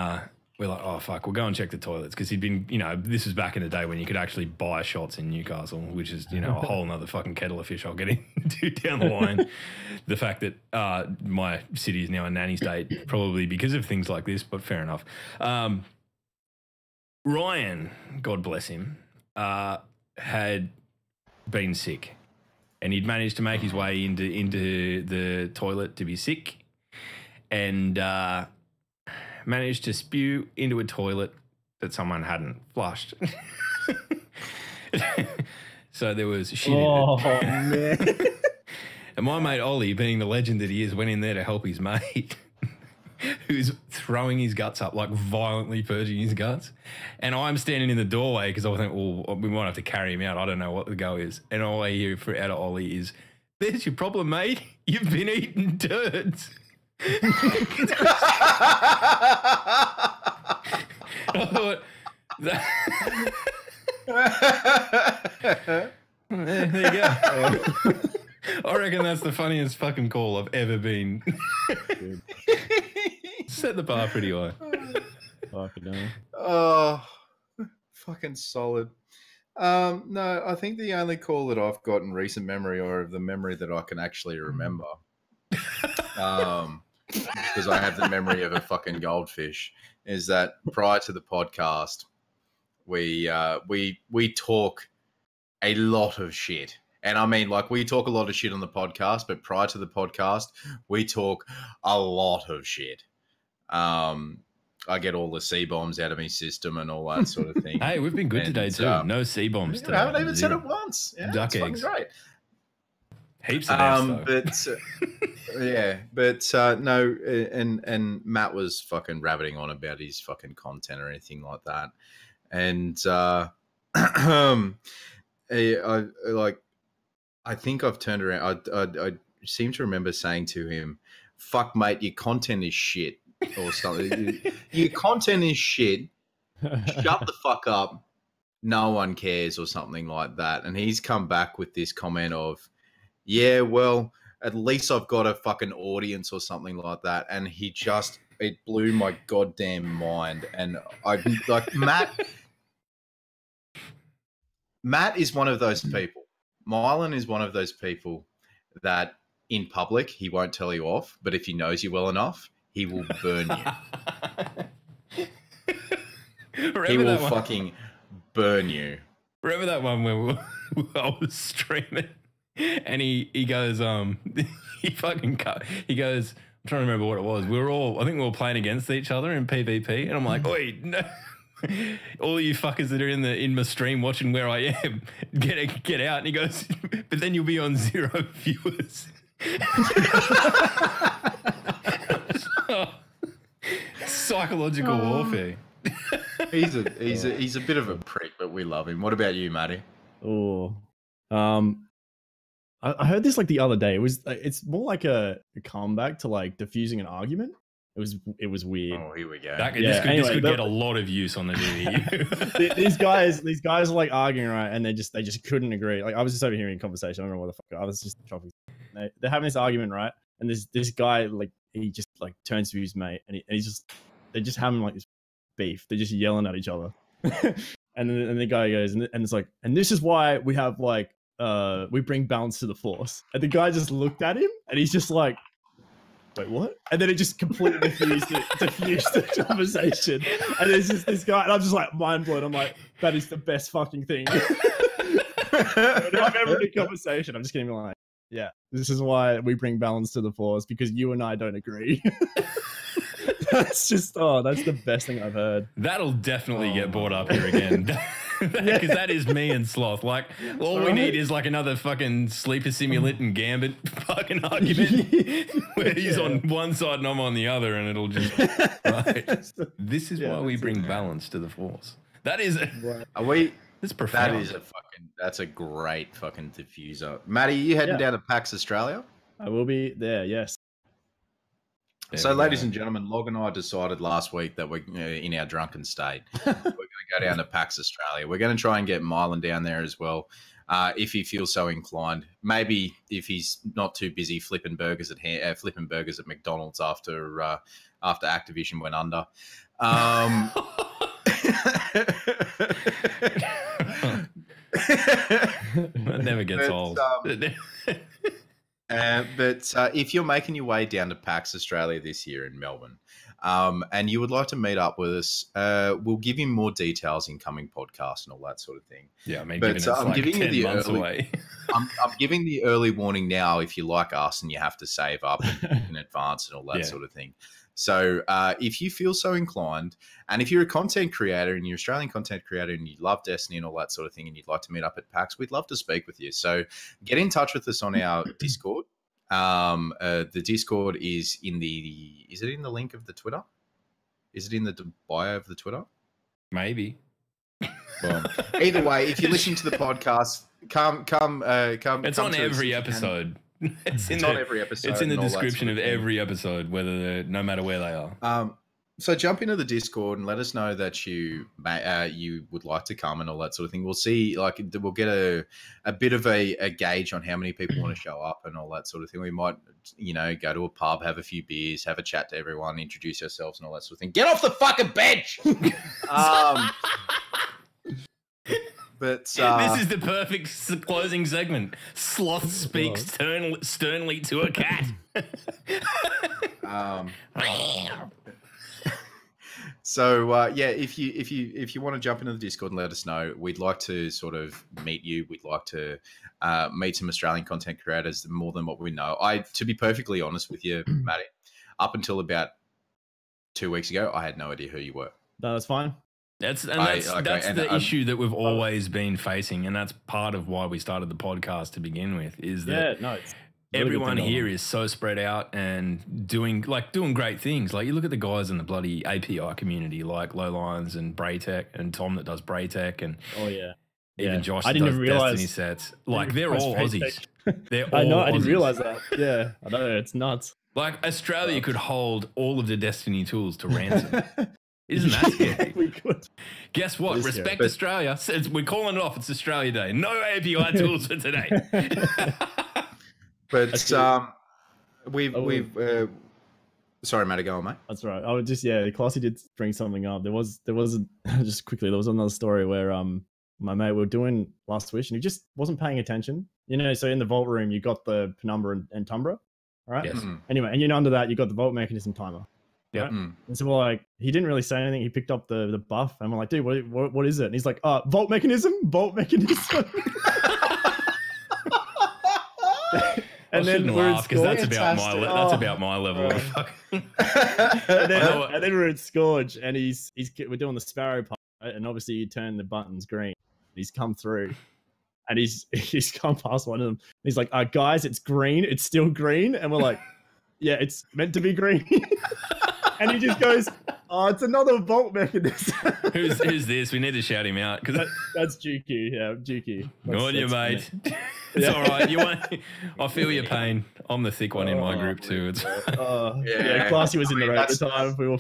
we're like, oh, fuck, we'll go and check the toilets. Because he'd been, you know, this was back in the day when you could actually buy shots in Newcastle, which is, you know, a whole nother fucking kettle of fish I'll get into down the line. The fact that my city is now a nanny state, probably because of things like this, but fair enough. Ryan, God bless him, had been sick, and he'd managed to make his way into the toilet to be sick, and managed to spew into a toilet that someone hadn't flushed. So there was shit in it. Man. And my mate Ollie, being the legend that he is, went in there to help his mate who's throwing his guts up, like violently purging his guts. And I'm standing in the doorway because I think, well, we might have to carry him out. I don't know what the go is. And all I hear out of Ollie is, there's your problem, mate. You've been eating turds. I thought, there you go. I reckon that's the funniest fucking call I've ever been. Set the bar pretty high. Oh, fucking solid. No, I think the only call that I've got in recent memory, or the memory that I can actually remember, because I have the memory of a fucking goldfish, is that prior to the podcast, we talk a lot of shit. And I mean, like, we talk a lot of shit on the podcast, but prior to the podcast, we talk a lot of shit. I get all the C-bombs out of my system and all that sort of thing. Hey, we've been good today too. No C-bombs today. I haven't even said it once. Yeah, duck eggs. Great. Heaps of Fs, though. No, and Matt was fucking rabbiting on about his fucking content or anything like that. And I think I've turned around. I seem to remember saying to him, "Fuck, mate, your content is shit," or something. Your content is shit. Shut the fuck up. No one cares, or something like that. And he's come back with this comment of, "Yeah, well, at least I've got a fucking audience," or something like that. And it blew my goddamn mind. And I like Matt is one of those people. Mylan is one of those people that in public, he won't tell you off, but if he knows you well enough, he will burn you. He will fucking burn you. Remember that one where I was streaming and he goes, he goes, I'm trying to remember what it was. I think we were playing against each other in PvP, and I'm like, oi, no. All you fuckers that are in my stream watching where I am, get out. And he goes, but then you'll be on 0 viewers. Psychological warfare. He's a bit of a prick, but we love him. What about you, Matty? Oh, I heard this like the other day. It's more like a comeback to like diffusing an argument. It was weird. Oh, here we go. This could get a lot of use on the TV. these guys are like arguing, right? And they just couldn't agree. Like, I was just overhearing a conversation. I don't know what the fuck. I was just chopping. They're having this argument, right? And this guy, like, he just like turns to his mate, and they're just having like this beef. They're just yelling at each other. and then the guy goes, and it's like, and this is why we have like we bring balance to the force. And the guy just looked at him, and he's just like, wait, what? And then it just completely diffused the conversation. And there's just this guy, and I'm just like mind blown. I'm like, that is the best fucking thing. If I'm ever in a conversation, I'm just gonna be like, yeah, this is why we bring balance to the force, because you and I don't agree. That's just that's the best thing I've heard. That'll definitely get brought up here again. Because that is me and Sloth. Like, all we need is like another fucking sleeper simulant and Gambit fucking argument where he's on one side and I'm on the other, and it'll just. Right. This is why we bring balance to the Force. That is. Are we? That's profound. That is that's a great fucking diffuser. Matty, you heading down to PAX Australia? I will be there. Yes. So, ladies and gentlemen, Log and I decided last week that we're in our drunken state. We're going to go down to PAX Australia. We're going to try and get Mylan down there as well, if he feels so inclined. Maybe if he's not too busy flipping burgers at McDonald's after Activision went under. That never gets old. But if you're making your way down to PAX Australia this year in Melbourne, and you would like to meet up with us, we'll give you more details in coming podcasts and all that sort of thing. Yeah, I mean, but I'm giving you the early. I'm giving the early warning now. If you like us and you have to save up in advance and all that sort of thing. So if you feel so inclined, and if you're a content creator and you're an Australian content creator and you love Destiny and all that sort of thing, and you'd like to meet up at PAX, we'd love to speak with you. So get in touch with us on our Discord. The Discord is is it in the link of the Twitter? Is it in the bio of the Twitter? Maybe. Well, either way, if you listen to the podcast, come. It's on every episode. It's not every episode. It's in the description of every episode, no matter where they are. So jump into the Discord and let us know that you would like to come and all that sort of thing. We'll see, we'll get a bit of a gauge on how many people want to show up and all that sort of thing. We might, go to a pub, have a few beers, have a chat to everyone, introduce ourselves and all that sort of thing. Get off the fucking bench! But this is the perfect closing segment. Sloth speaks sternly to a cat. If you want to jump into the Discord and let us know, we'd like to sort of meet you. We'd like to meet some Australian content creators more than what we know. To be perfectly honest with you, Matty, up until about 2 weeks ago, I had no idea who you were. No, that's fine. That's the issue that we've always been facing, and that's part of why we started the podcast to begin with. Is that it's really everyone here is so spread out and doing great things. Like, you look at the guys in the bloody API community, like Low Lions and Braytech and Tom that does Braytech, and even Josh that does Destiny sets. Like, they're all Aussies. I know. I didn't realize that. Yeah, I know. It's nuts. Like, Australia could hold all of the Destiny tools to ransom. Isn't that scary? We could. Guess what? Respect Australia. We're calling it off. It's Australia Day. No API tools for today. But sorry, Matt, go on, mate. That's right. I would just Classy did bring something up. There was just quickly. There was another story where my mate, we were doing Last Wish and he just wasn't paying attention. So in the vault room you got the Penumbra and Tumbra, right? Yes. Anyway, and under that you got the vault mechanism timer. Yeah. Right? And so we're like, he didn't really say anything. He picked up the buff and we're like, dude, what is it? And he's like, vault mecanism. And then we're at because that's about my level of fucking. and then we're at Scourge and we're doing the Sparrow part, right? And obviously you turn the buttons green. He's come through. And he's come past one of them. He's like, guys, it's green. It's still green. And we're like, yeah, it's meant to be green. And he just goes, it's another vault mechanism. Who's this? We need to shout him out. That's Juki. Yeah, Juki. Good on you, mate. It's all right. I feel your pain. I'm the thick one in my group too. Classy was in the road at the time. We were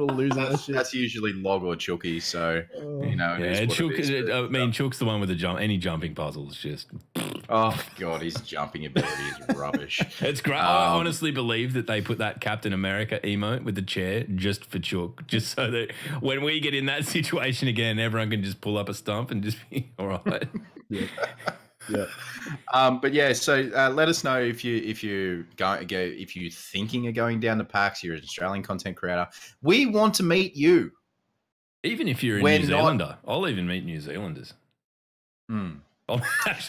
losing that shit. That's usually Log or Chucky. So Chook's the one with any jumping puzzles. Just oh god, his jumping ability is rubbish. It's great. I honestly believe that they put that Captain America emote with the chair just for Chook, just so that when we get in that situation again, everyone can just pull up a stump and just be all right. Yeah. So let us know if you're thinking of going down to PAX. You're an Australian content creator. We want to meet you. Even if you're a New Zealander, I'll even meet New Zealanders. I'll meet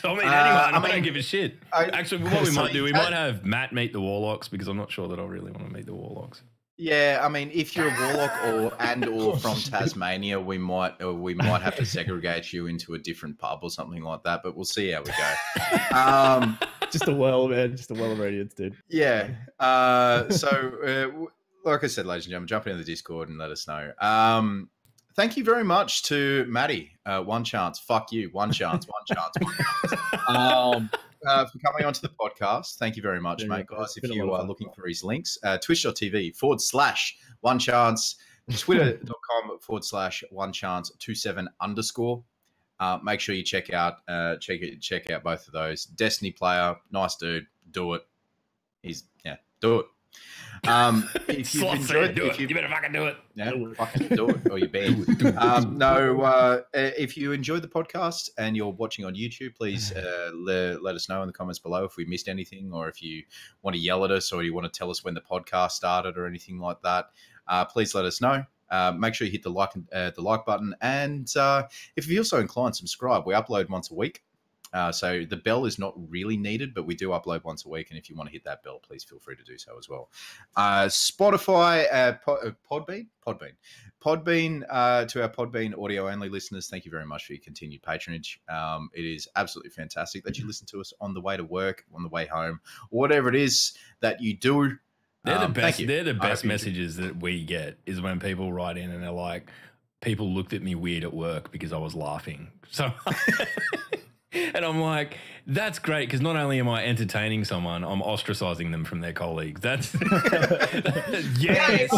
anyone. I don't give a shit. Actually, what we might do, we might have Matt meet the Warlocks, because I'm not sure that I really want to meet the Warlocks. Yeah, I mean, if you're a warlock or from Tasmania, we might have to segregate you into a different pub or something like that. But we'll see how we go. Just a well, man. Just a well of radiance, dude. Yeah. Like I said, ladies and gentlemen, jump into the Discord and let us know. Thank you very much to Maddie. One chance. Fuck you. One chance. One chance. One chance. For coming onto the podcast. Thank you very much, mate, guys. If you are looking for his links, twitch.tv/one chance, twitter.com/one chance 27_. Make sure you check out both of those. Destiny player, nice dude. Do it. Do it. If you've enjoyed, you better fucking do it. Yeah, fucking do it, or you're banned. If you enjoyed the podcast and you're watching on YouTube, please let us know in the comments below if we missed anything, or if you want to yell at us, or you want to tell us when the podcast started, or anything like that. Please let us know. Make sure you hit the like button, and if you feel so inclined, subscribe. We upload once a week. So the bell is not really needed, but we do upload once a week. And if you want to hit that bell, please feel free to do so as well. Spotify, Podbean, to our Podbean audio only listeners, thank you very much for your continued patronage. It is absolutely fantastic that you listen to us on the way to work, on the way home, whatever it is that you do. They're the best. They're the best messages that we get is when people write in and they're like, people looked at me weird at work because I was laughing. So. And I'm like, that's great, because not only am I entertaining someone, I'm ostracizing them from their colleagues. That's yes.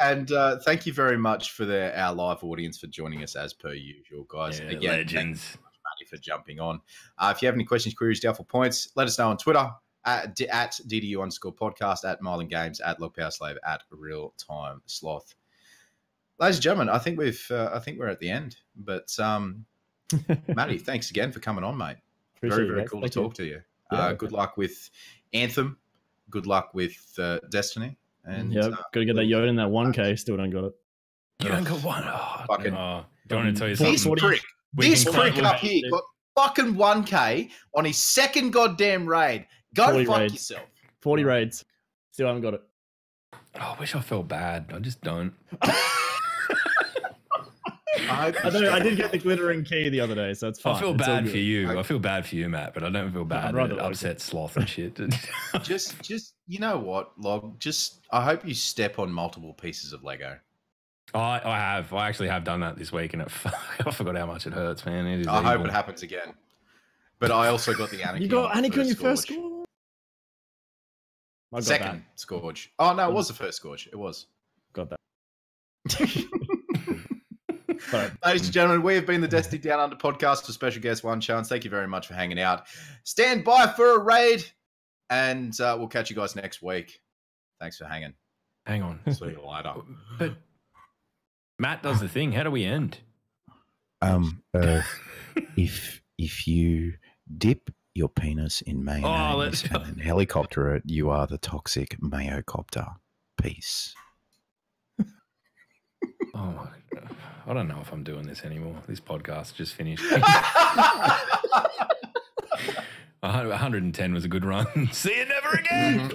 And thank you very much for our live audience for joining us as per usual, guys. Yeah, again, legends. Thank you so much, Matty, for jumping on. If you have any questions, queries, doubtful points, let us know on Twitter at DDU_podcast, at Mylan Games, at LogPowerSlave, at Real Time Sloth. Ladies and gentlemen, I think we're at the end. But Matty, thanks again for coming on, mate. Appreciate very cool to talk to you. Good luck with Anthem. Good luck with Destiny. And got to get that Yoda in that 1K. Still don't got it. You don't got one. Oh, fucking, do you want to tell you something? This prick up here got fucking 1K on his second goddamn raid. Go fuck yourself. 40 raids. Still haven't got it. Oh, I wish I felt bad. I just don't. I did get the glittering key the other day, so it's fine. I feel bad for you. I feel bad for you, Matt, but I don't feel bad that it upset Sloth and shit. just you know what, Log? I hope you step on multiple pieces of Lego. I have. I actually have done that this week, and I forgot how much it hurts, man. It is I hope it happens again. But I also got the Anakin. You got Anakin on your first score? Second Scourge. Oh, no, it was the first Scourge. It was. Got that. Ladies and gentlemen, we have been the Destiny Down Under podcast for special guest One Chance. Thank you very much for hanging out. Stand by for a raid, and we'll catch you guys next week. Thanks for hanging. Hang on. See you later. But Matt does the thing. How do we end? If you dip your penis in mayonnaise and then helicopter it, you are the toxic mayocopter. Peace. Oh my God. I don't know if I'm doing this anymore. This podcast just finished. 110 was a good run. See you never again.